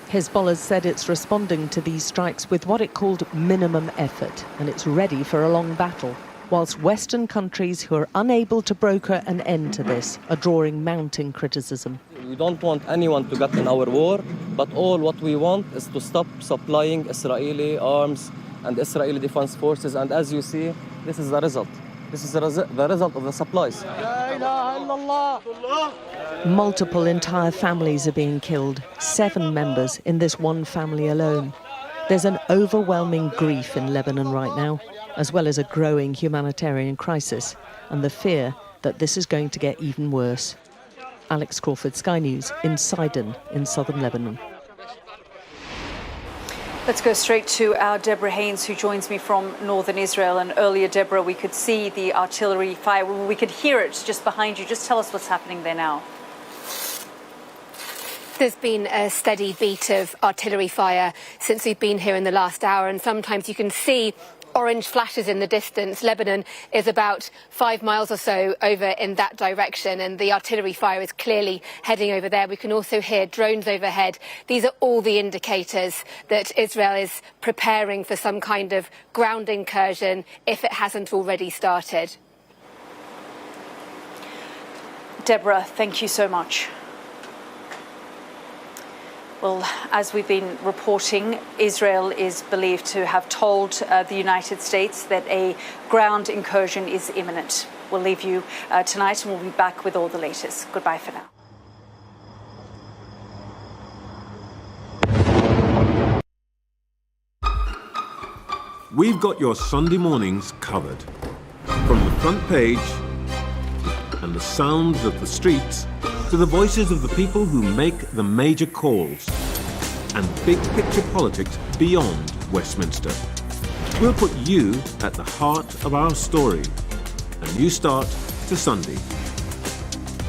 Hezbollah said it's responding to these strikes with what it called minimum effort, and it's ready for a long battle, whilst Western countries who are unable to broker an end to this are drawing mounting criticism. We don't want anyone to get in our war, but all what we want is to stop supplying Israeli arms and Israeli defense forces, and as you see, this is the result. This is the result of the supplies. Multiple entire families are being killed, 7 members in this one family alone. There's an overwhelming grief in Lebanon right now, as well as a growing humanitarian crisis, and the fear that this is going to get even worse. Alex Crawford, Sky News, in Sidon, in southern Lebanon. Let's go straight to our Deborah Haynes, who joins me from northern Israel. And earlier, Deborah, we could see the artillery fire. We could hear it just behind you. Just tell us what's happening there now. There's been a steady beat of artillery fire since we've been here in the last hour, and sometimes you can see orange flashes in the distance. Lebanon is about 5 miles or so over in that direction, and the artillery fire is clearly heading over there. We can also hear drones overhead. These are all the indicators that Israel is preparing for some kind of ground incursion if it hasn't already started. Deborah, thank you so much. Well, as we've been reporting, Israel is believed to have told the United States that a ground incursion is imminent. We'll leave you tonight and we'll be back with all the latest. Goodbye for now. We've got your Sunday mornings covered. From the front page and the sounds of the streets to the voices of the people who make the major calls and big picture politics beyond Westminster. We'll put you at the heart of our story. A new start to Sunday.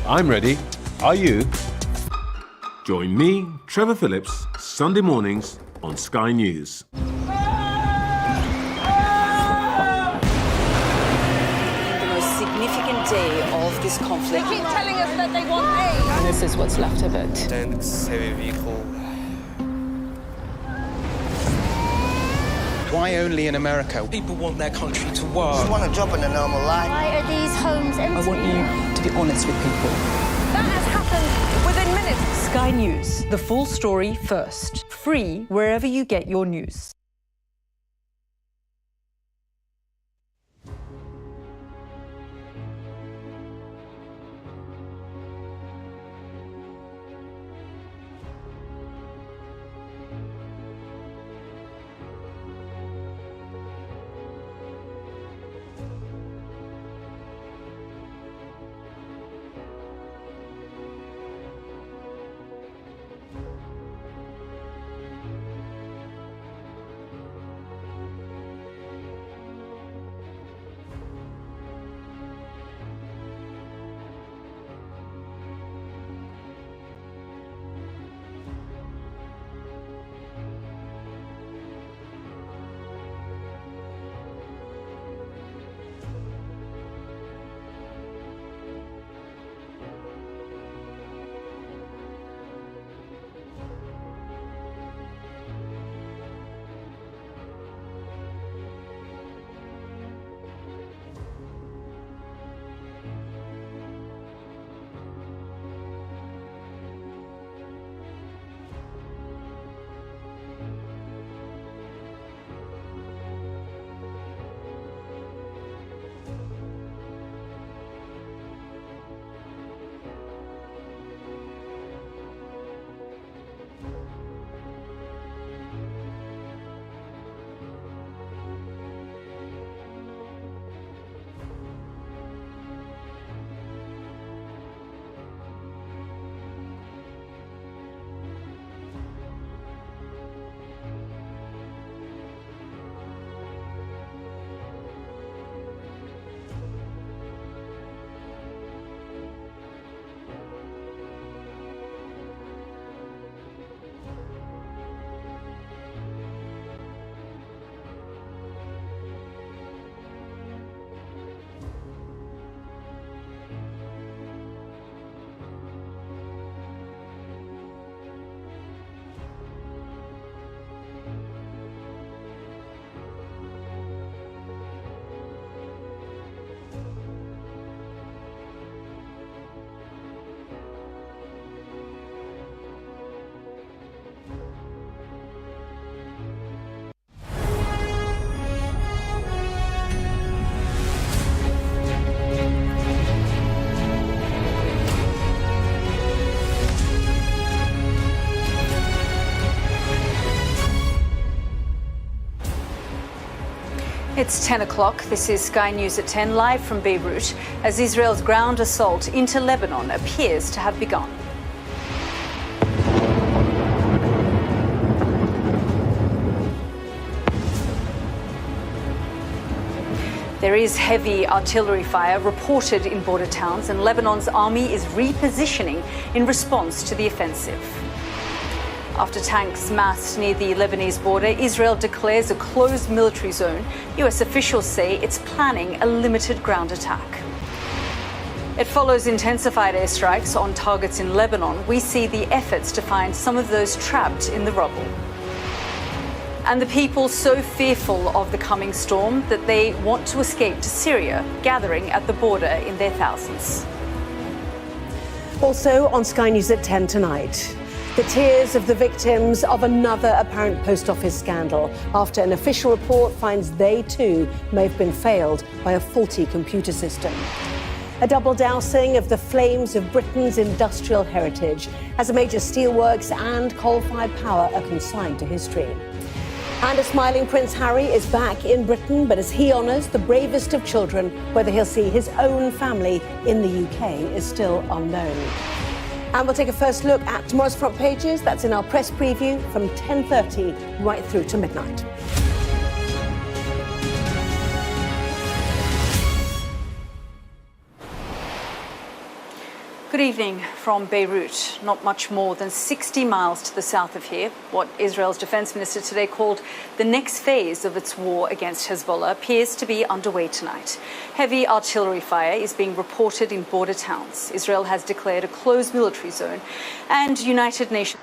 I'm ready. Are you? Join me, Trevor Phillips, Sunday mornings on Sky News. Day of this this conflict. They keep telling us that they want aid. And this is what's left of it. Tanks, heavy vehicle. Why only in America? People want their country to work. Just want to jump in a normal life. Why are these homes empty? I want you to be honest with people. That has happened within minutes. Sky News, the full story first. Free wherever you get your news. It's 10 o'clock. This is Sky News at 10, live from Beirut, as Israel's ground assault into Lebanon appears to have begun. There is heavy artillery fire reported in border towns, and Lebanon's army is repositioning in response to the offensive. After tanks massed near the Lebanese border, Israel declares a closed military zone. US officials say it's planning a limited ground attack. It follows intensified airstrikes on targets in Lebanon. We see the efforts to find some of those trapped in the rubble. And the people so fearful of the coming storm that they want to escape to Syria, gathering at the border in their thousands. Also on Sky News at 10 tonight, the tears of the victims of another apparent post office scandal after an official report finds they too may have been failed by a faulty computer system. A double dousing of the flames of Britain's industrial heritage as a major steelworks and coal-fired power are consigned to history. And a smiling Prince Harry is back in Britain, but as he honours the bravest of children, whether he'll see his own family in the UK is still unknown. And we'll take a first look at tomorrow's front pages. That's in our press preview from 10:30 right through to midnight. Good evening from Beirut, not much more than 60 miles to the south of here. What Israel's defense minister today called the next phase of its war against Hezbollah appears to be underway tonight. Heavy artillery fire is being reported in border towns. Israel has declared a closed military zone, and United Nations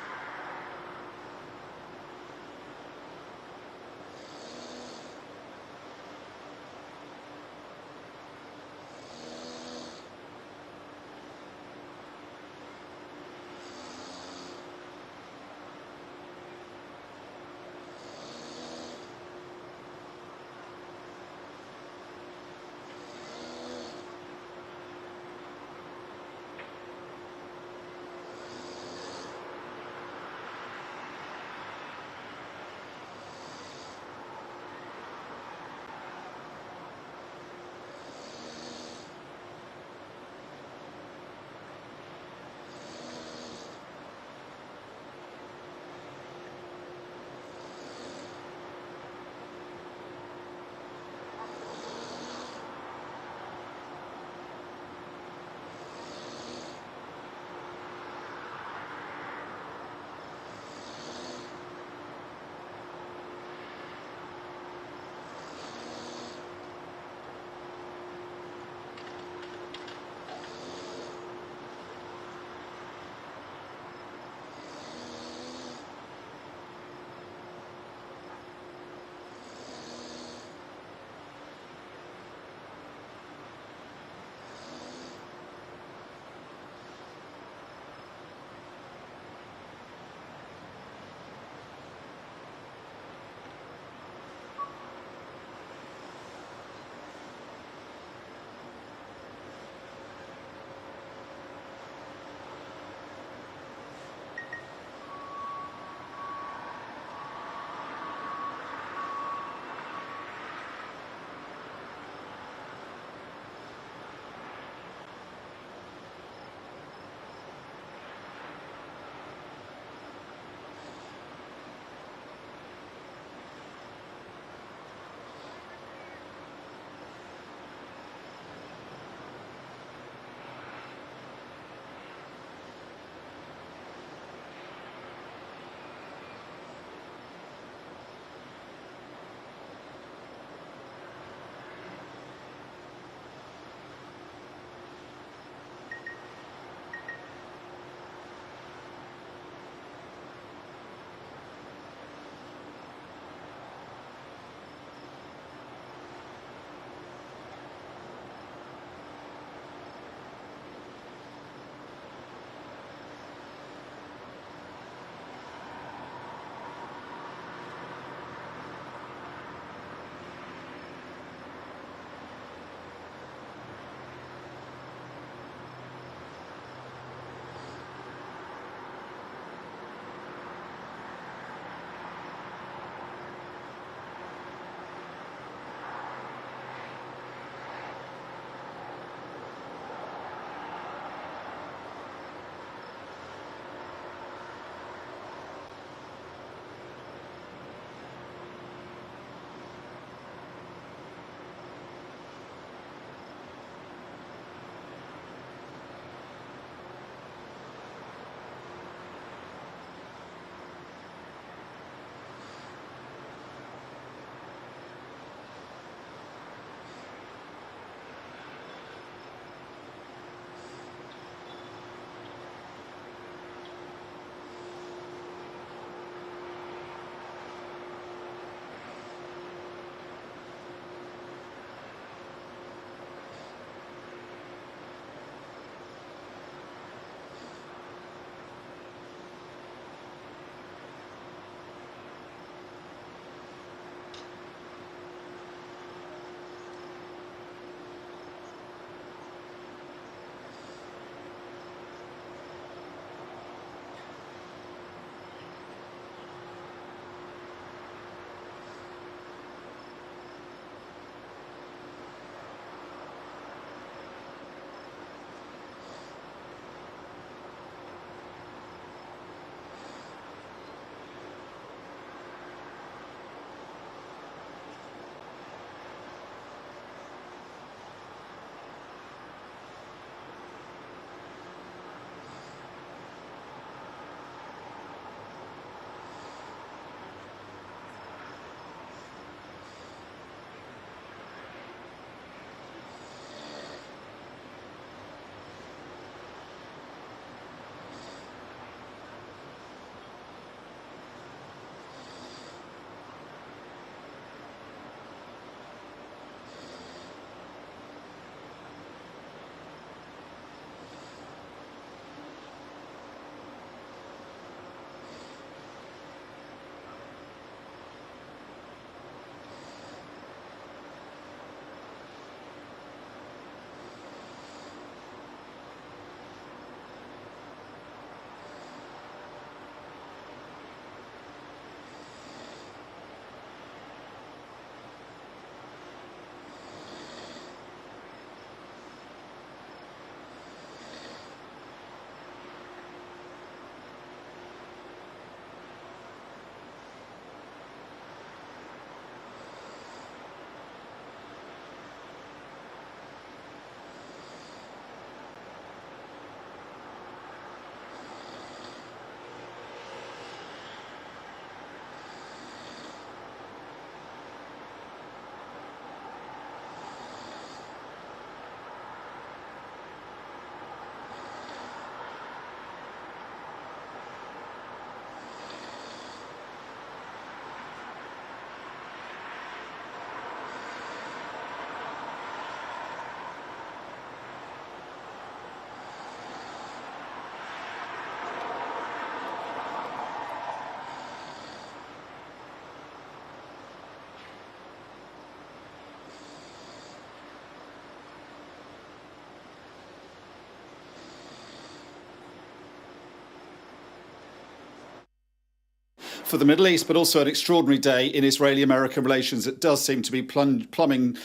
for the Middle East, but also an extraordinary day in Israeli-American relations. It does seem to be plumbing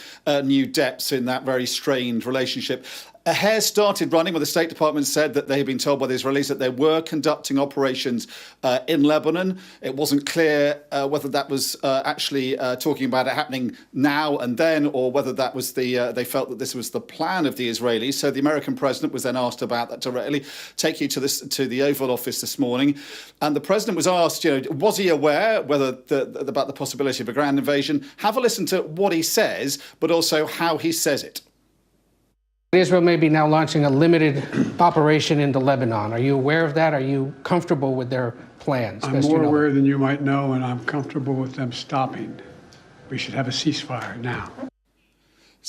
new depths in that very strained relationship. A hair started running when the State Department said that they had been told by the Israelis that they were conducting operations in Lebanon. It wasn't clear whether that was actually talking about it happening now and then, or whether that was they felt that this was the plan of the Israelis. So the American president was then asked about that directly. Take you to the Oval Office this morning, and the president was asked, was he aware about the possibility of a ground invasion? Have a listen to what he says, but also how he says it. Israel may be now launching a limited operation into Lebanon. Are you aware of that? Are you comfortable with their plans? I'm more aware than you might know, and I'm comfortable with them stopping. We should have a ceasefire now.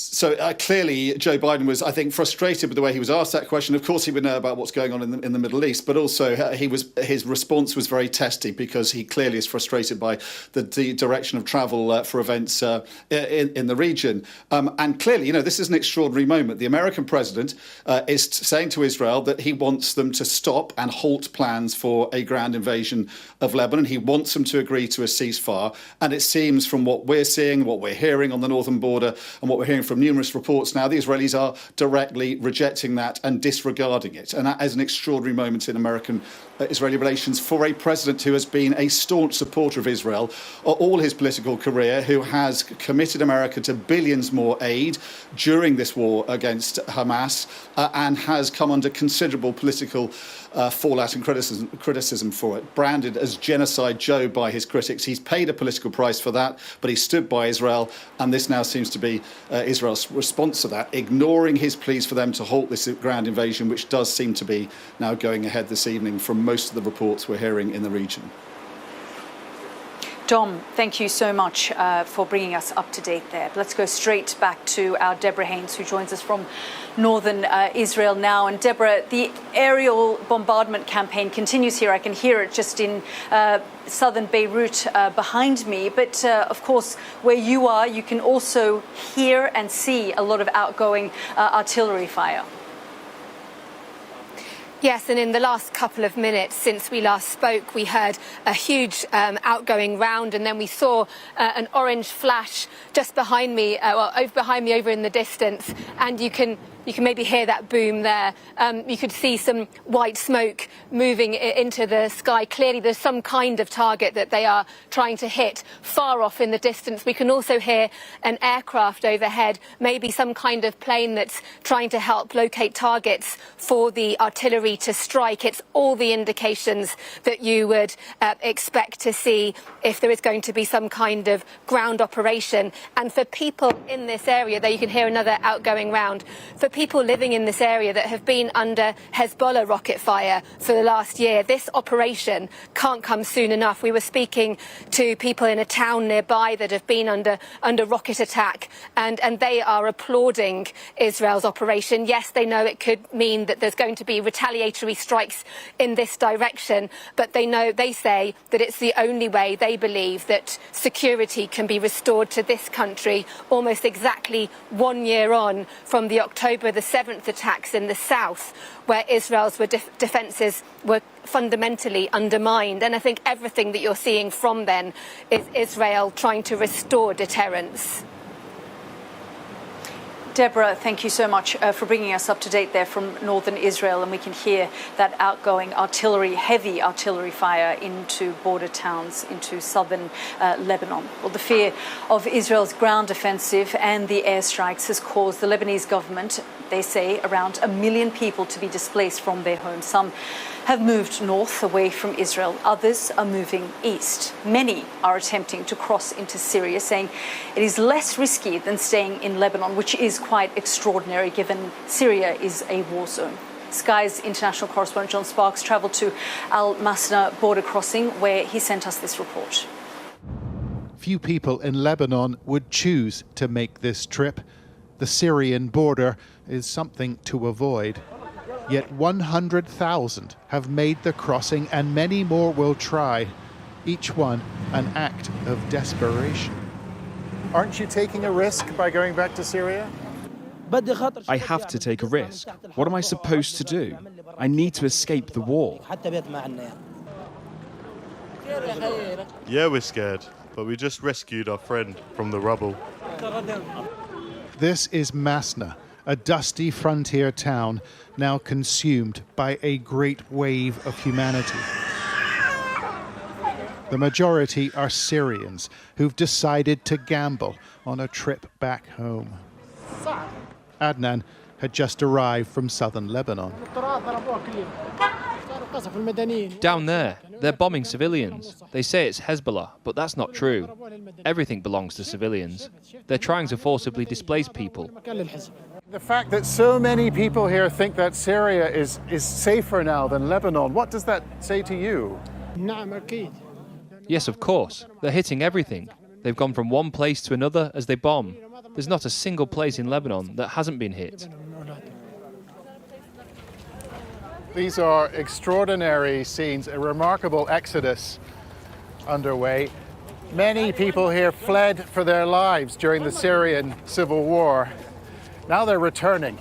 So clearly, Joe Biden was, I think, frustrated with the way he was asked that question. Of course, he would know about what's going on in the Middle East, but also his response was very testy because he clearly is frustrated by the direction of travel for events in the region. And clearly, this is an extraordinary moment. The American president is saying to Israel that he wants them to stop and halt plans for a ground invasion of Lebanon. He wants them to agree to a ceasefire. And it seems from what we're seeing, what we're hearing on the northern border, and what we're hearing from numerous reports now, the Israelis are directly rejecting that and disregarding it. And that is an extraordinary moment in American-Israeli relations for a president who has been a staunch supporter of Israel all his political career, who has committed America to billions more aid during this war against Hamas, and has come under considerable political fallout and criticism for it. Branded as Genocide Joe by his critics. He's paid a political price for that, but he stood by Israel, and this now seems to be Israel's response to that, ignoring his pleas for them to halt this ground invasion, which does seem to be now going ahead this evening from most of the reports we're hearing in the region. Dom, thank you so much for bringing us up to date there. Let's go straight back to our Deborah Haynes, who joins us from northern Israel now. And Deborah, the aerial bombardment campaign continues here. I can hear it just in southern Beirut behind me. But of course, where you are, you can also hear and see a lot of outgoing artillery fire. Yes, and in the last couple of minutes since we last spoke, we heard a huge outgoing round, and then we saw an orange flash just behind me, over in the distance, and you can maybe hear that boom there. You could see some white smoke moving into the sky. Clearly, there's some kind of target that they are trying to hit far off in the distance. We can also hear an aircraft overhead, maybe some kind of plane that's trying to help locate targets for the artillery to strike. It's all the indications that you would expect to see if there is going to be some kind of ground operation. And for people in this area, there you can hear another outgoing round. For people living in this area that have been under Hezbollah rocket fire for the last year, this operation can't come soon enough. We were speaking to people in a town nearby that have been under rocket attack, and they are applauding Israel's operation. Yes, they know it could mean that there's going to be retaliatory strikes in this direction, but they say that it's the only way they believe that security can be restored to this country almost exactly 1 year on from the October the 7th attacks in the south, where Israel's defences were fundamentally undermined. And I think everything that you're seeing from then is Israel trying to restore deterrence. Deborah, thank you so much for bringing us up to date there from northern Israel, and we can hear that outgoing artillery, heavy artillery fire into border towns, into southern Lebanon. Well, the fear of Israel's ground offensive and the airstrikes has caused the Lebanese government, they say, around 1 million people to be displaced from their homes. Some have moved north away from Israel. Others are moving east. Many are attempting to cross into Syria, saying it is less risky than staying in Lebanon, which is quite extraordinary given Syria is a war zone. Sky's international correspondent John Sparks travelled to Al Masna border crossing, where he sent us this report. Few people in Lebanon would choose to make this trip. The Syrian border is something to avoid. Yet 100,000 have made the crossing, and many more will try, each one an act of desperation. Aren't you taking a risk by going back to Syria? I have to take a risk. What am I supposed to do? I need to escape the war. Yeah, we're scared, but we just rescued our friend from the rubble. This is Masna, a dusty frontier town now consumed by a great wave of humanity. The majority are Syrians who've decided to gamble on a trip back home. Adnan had just arrived from southern Lebanon. Down there, they're bombing civilians. They say it's Hezbollah, but that's not true. Everything belongs to civilians. They're trying to forcibly displace people. The fact that so many people here think that Syria is safer now than Lebanon, what does that say to you? Yes, of course. They're hitting everything. They've gone from one place to another as they bomb. There's not a single place in Lebanon that hasn't been hit. These are extraordinary scenes, a remarkable exodus underway. Many people here fled for their lives during the Syrian civil war. Now they're returning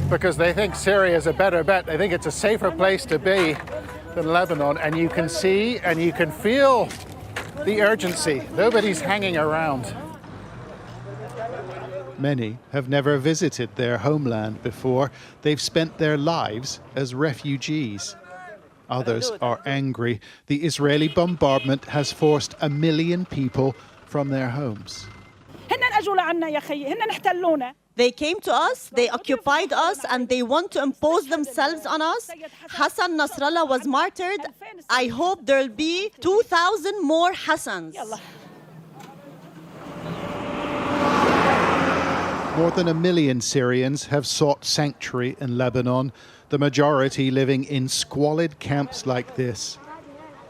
because they think Syria is a better bet. They think it's a safer place to be than Lebanon. And you can see and you can feel the urgency. Nobody's hanging around. Many have never visited their homeland before. They've spent their lives as refugees. Others are angry. The Israeli bombardment has forced 1 million people from their homes. They came to us, they occupied us, and they want to impose themselves on us. Hassan Nasrallah was martyred. I hope there'll be 2,000 more Hassans. More than 1 million Syrians have sought sanctuary in Lebanon, the majority living in squalid camps like this.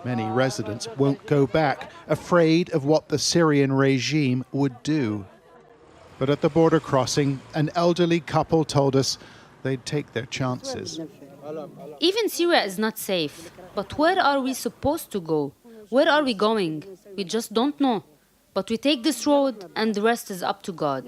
Many residents won't go back, afraid of what the Syrian regime would do. But at the border crossing, an elderly couple told us they'd take their chances. Even Syria is not safe. But where are we supposed to go? Where are we going? We just don't know. But we take this road, and the rest is up to God.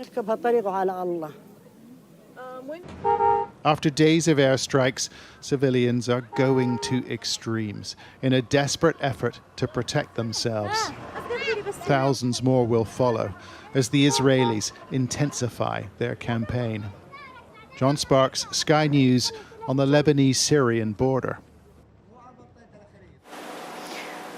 After days of airstrikes, civilians are going to extremes in a desperate effort to protect themselves. Thousands more will follow as the Israelis intensify their campaign. John Sparks, Sky News, on the Lebanese-Syrian border.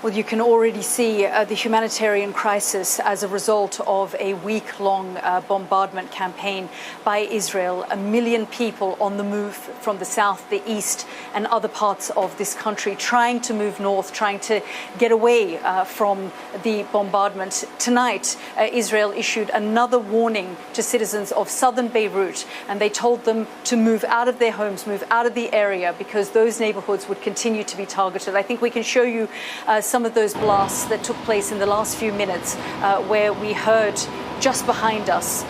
Well, you can already see the humanitarian crisis as a result of a week-long bombardment campaign by Israel. 1 million people on the move from the south, the east, and other parts of this country, trying to move north, trying to get away from the bombardment. Tonight, Israel issued another warning to citizens of southern Beirut, and they told them to move out of their homes, move out of the area, because those neighborhoods would continue to be targeted. I think we can show you some of those blasts that took place in the last few minutes, where we heard just behind us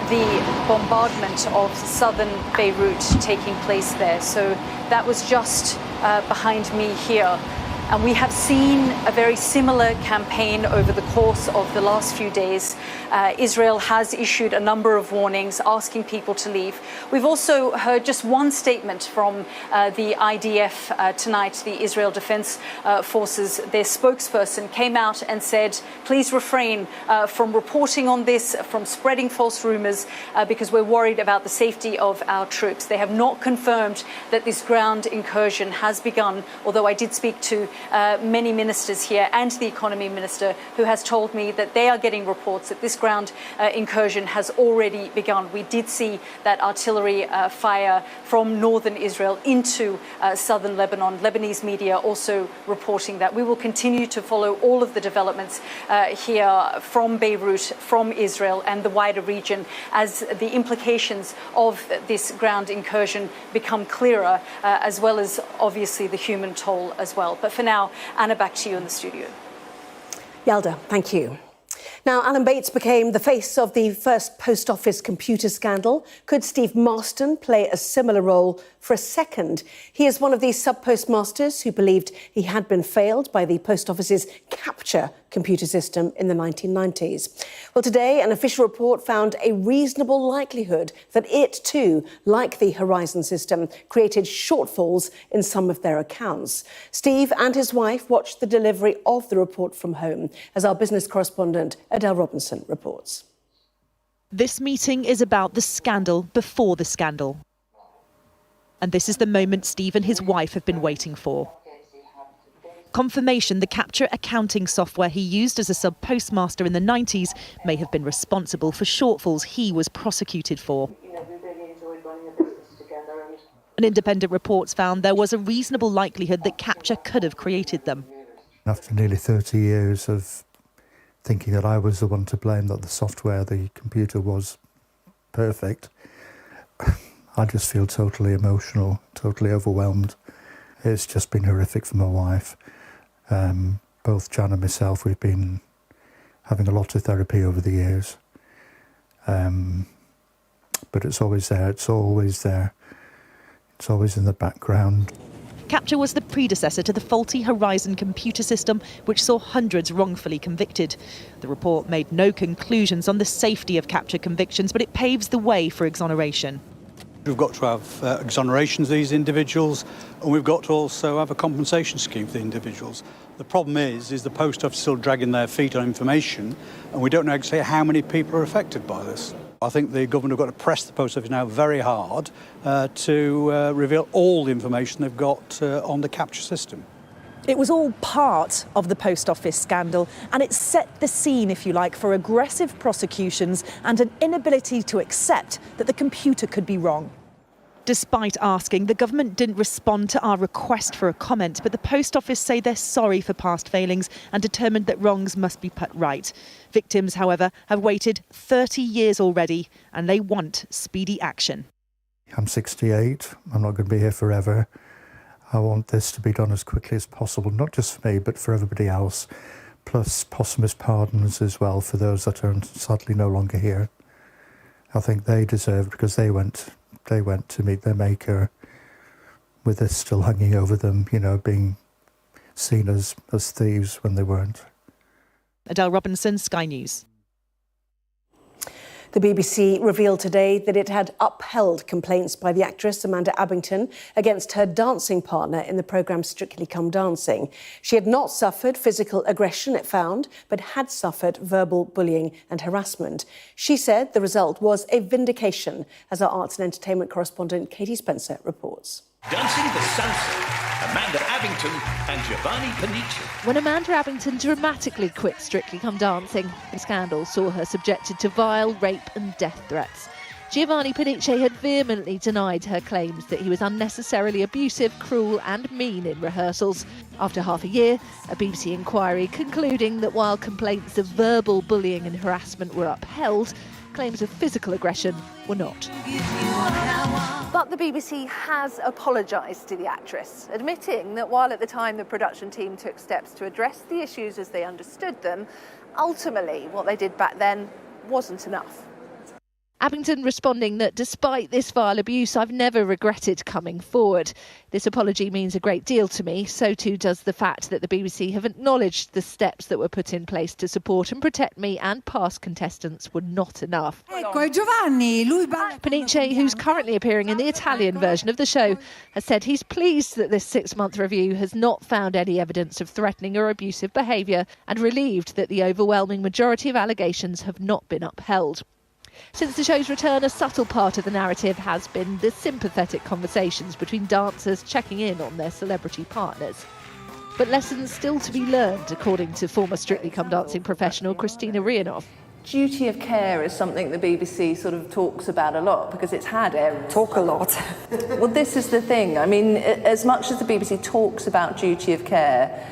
the bombardment of southern Beirut taking place there. So that was just behind me here. And we have seen a very similar campaign over the course of the last few days. Israel has issued a number of warnings asking people to leave. We've also heard just one statement from the IDF tonight, the Israel Defense Forces. Their spokesperson came out and said, please refrain from reporting on this, from spreading false rumors, because we're worried about the safety of our troops. They have not confirmed that this ground incursion has begun, although I did speak to many ministers here and the economy minister, who has told me that they are getting reports that this ground incursion has already begun. We did see that artillery fire from northern Israel into southern Lebanon. Lebanese media also reporting that. We will continue to follow all of the developments here from Beirut, from Israel and the wider region, as the implications of this ground incursion become clearer, as well as obviously the human toll as well. But for now, Anna, back to you in the studio. Yalda, thank you. Now, Alan Bates became the face of the first post office computer scandal. Could Steve Marston play a similar role for a second? He is one of these sub-postmasters who believed he had been failed by the post office's capture computer system in the 1990s. Well, today, an official report found a reasonable likelihood that it too, like the Horizon system, created shortfalls in some of their accounts. Steve and his wife watched the delivery of the report from home, as our business correspondent Adele Robinson reports. This meeting is about the scandal before the scandal. And this is the moment Steve and his wife have been waiting for. Confirmation the capture accounting software he used as a sub-postmaster in the 90s may have been responsible for shortfalls he was prosecuted for. An independent reports found there was a reasonable likelihood that capture could have created them. After nearly 30 years of thinking that I was the one to blame, that the software, the computer was perfect, I just feel totally emotional, totally overwhelmed. It's just been horrific for my wife. Both Jan and myself, we've been having a lot of therapy over the years. But it's always there, it's always there. It's always in the background. Capture was the predecessor to the faulty Horizon computer system, which saw hundreds wrongfully convicted. The report made no conclusions on the safety of capture convictions, but it paves the way for exoneration. We've got to have exonerations of these individuals, and we've got to also have a compensation scheme for the individuals. The problem is the Post Office still dragging their feet on information, and we don't know exactly how many people are affected by this. I think the government have got to press the Post Office now very hard to reveal all the information they've got on the capture system. It was all part of the Post Office scandal, and it set the scene, if you like, for aggressive prosecutions and an inability to accept that the computer could be wrong. Despite asking, the government didn't respond to our request for a comment, but the Post Office say they're sorry for past failings and determined that wrongs must be put right. Victims, however, have waited 30 years already, and they want speedy action. I'm 68, I'm not going to be here forever. I want this to be done as quickly as possible, not just for me, but for everybody else, plus posthumous pardons as well for those that are sadly no longer here. I think they deserve, because they went to meet their maker with this still hanging over them, you know, being seen as thieves when they weren't. Adele Robinson, Sky News. The BBC revealed today that it had upheld complaints by the actress Amanda Abbington against her dancing partner in the programme Strictly Come Dancing. She had not suffered physical aggression, it found, but had suffered verbal bullying and harassment. She said the result was a vindication, as our arts and entertainment correspondent Katie Spencer reports. Dancing the salsa, Amanda Abbington and Giovanni Panici. When Amanda Abbington dramatically quit Strictly Come Dancing, the scandal saw her subjected to vile rape and death threats. Giovanni Panici had vehemently denied her claims that he was unnecessarily abusive, cruel and mean in rehearsals. After half a year, a BBC inquiry concluding that while complaints of verbal bullying and harassment were upheld, claims of physical aggression were not. But the BBC has apologised to the actress, admitting that while at the time the production team took steps to address the issues as they understood them, ultimately what they did back then wasn't enough. Abbington responding that despite this vile abuse, I've never regretted coming forward. This apology means a great deal to me, so too does the fact that the BBC have acknowledged the steps that were put in place to support and protect me and past contestants were not enough. Panici, who's currently appearing in the Italian version of the show, has said he's pleased that this 6-month review has not found any evidence of threatening or abusive behaviour and relieved that the overwhelming majority of allegations have not been upheld. Since the show's return, a subtle part of the narrative has been the sympathetic conversations between dancers checking in on their celebrity partners. But lessons still to be learned, according to former Strictly Come Dancing professional Christina Rianoff. Duty of care is something the BBC sort of talks about a lot because it's had errors. Talk a lot. Well, this is the thing. I mean, as much as the BBC talks about duty of care,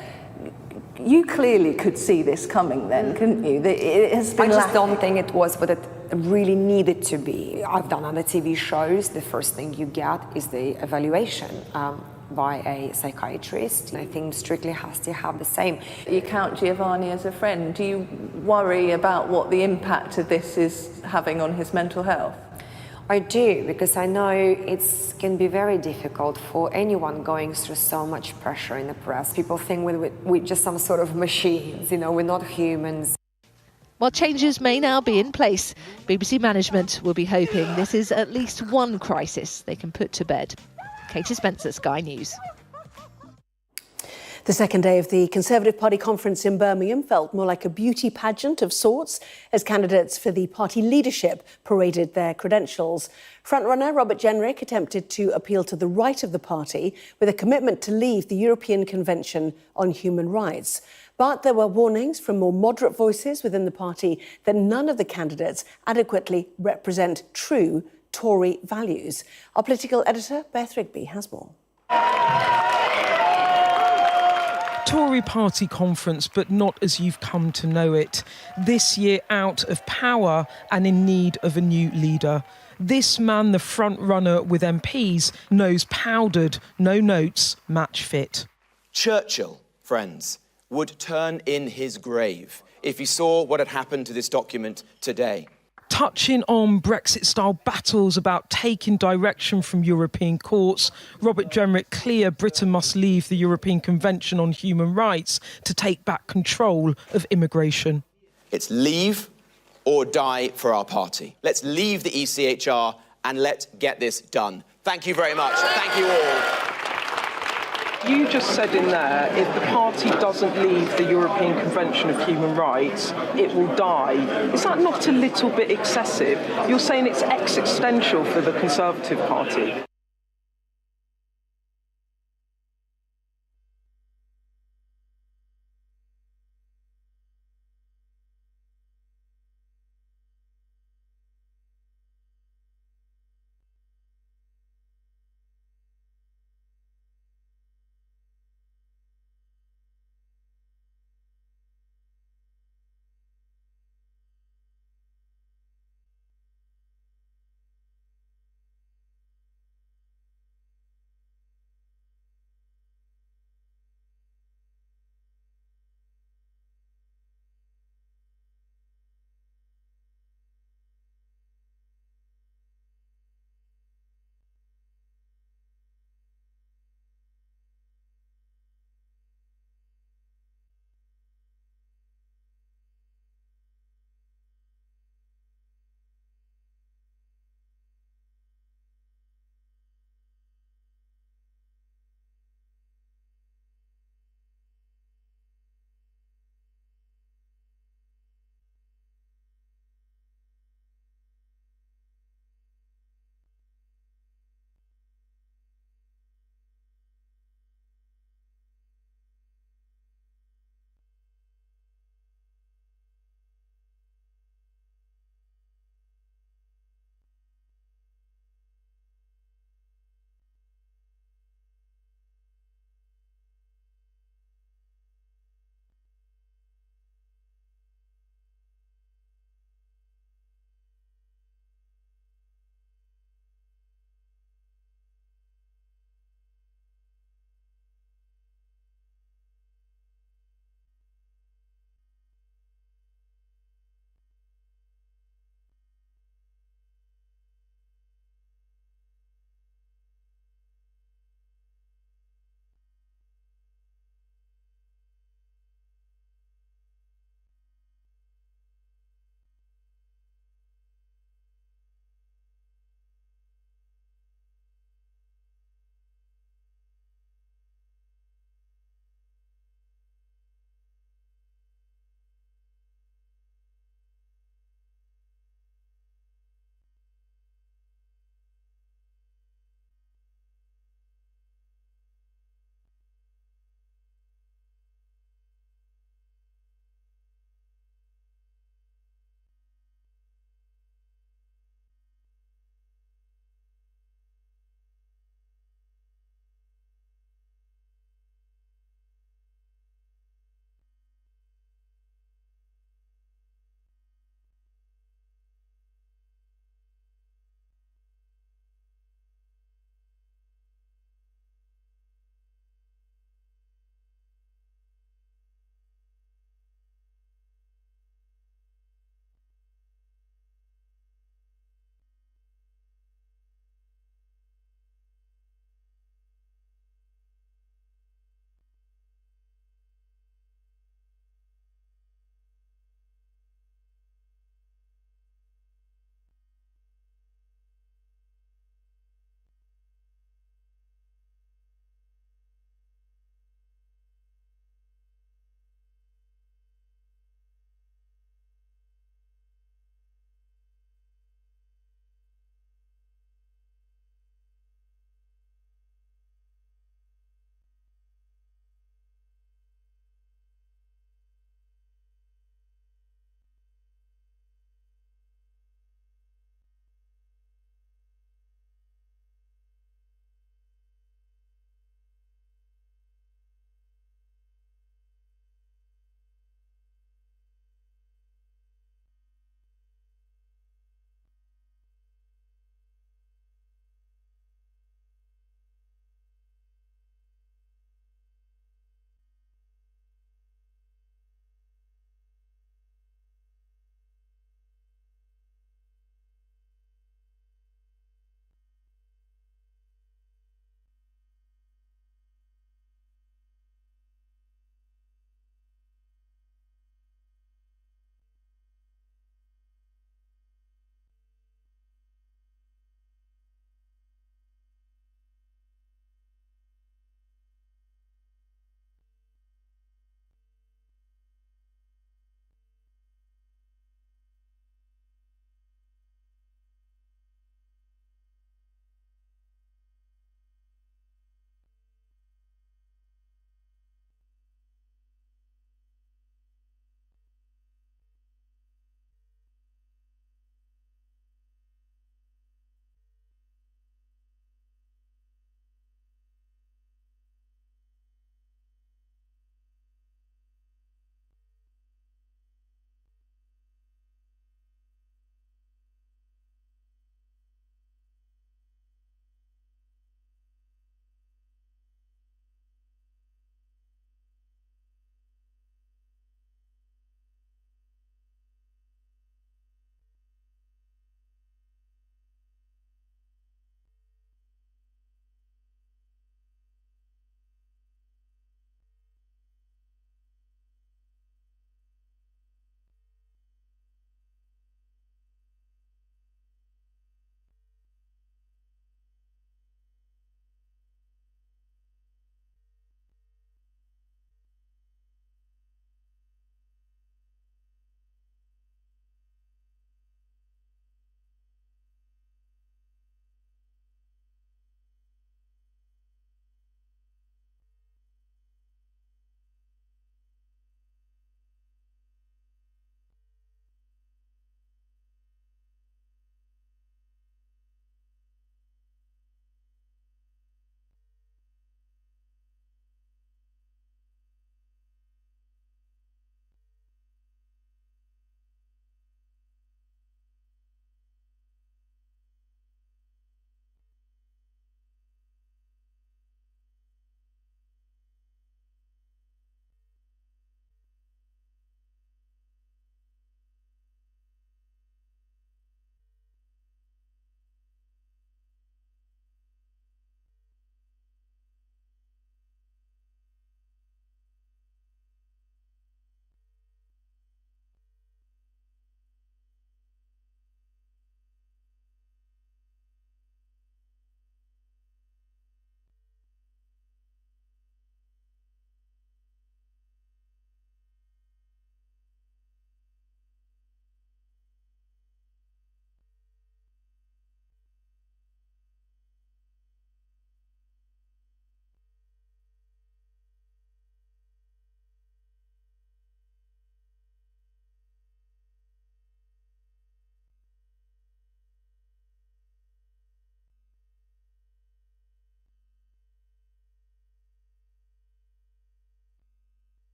you clearly could see this coming then, couldn't you? It has been I just don't think it was what it really needed to be. I've done other TV shows. The first thing you get is the evaluation by a psychiatrist. I think Strictly has to have the same. You count Giovanni as a friend. Do you worry about what the impact of this is having on his mental health? I do, because I know it can be very difficult for anyone going through so much pressure in the press. People think we're just some sort of machines, you know, we're not humans. While changes may now be in place, BBC management will be hoping this is at least one crisis they can put to bed. Katie Spencer, Sky News. The second day of the Conservative Party conference in Birmingham felt more like a beauty pageant of sorts as candidates for the party leadership paraded their credentials. Frontrunner Robert Jenrick attempted to appeal to the right of the party with a commitment to leave the European Convention on Human Rights. But there were warnings from more moderate voices within the party that none of the candidates adequately represent true Tory values. Our political editor, Beth Rigby, has more. Tory party conference, but not as you've come to know it. This year out of power and in need of a new leader. This man, the front runner with MPs, nose powdered, no notes, match fit. Churchill, friends, would turn in his grave if he saw what had happened to this document today. Touching on Brexit-style battles about taking direction from European courts, Robert Jenrick clear Britain must leave the European Convention on Human Rights to take back control of immigration. It's leave or die for our party. Let's leave the ECHR and let's get this done. Thank you very much. Thank you all. You just said in there, if the party doesn't leave the European Convention of Human Rights, it will die. Is that not a little bit excessive? You're saying it's existential for the Conservative Party.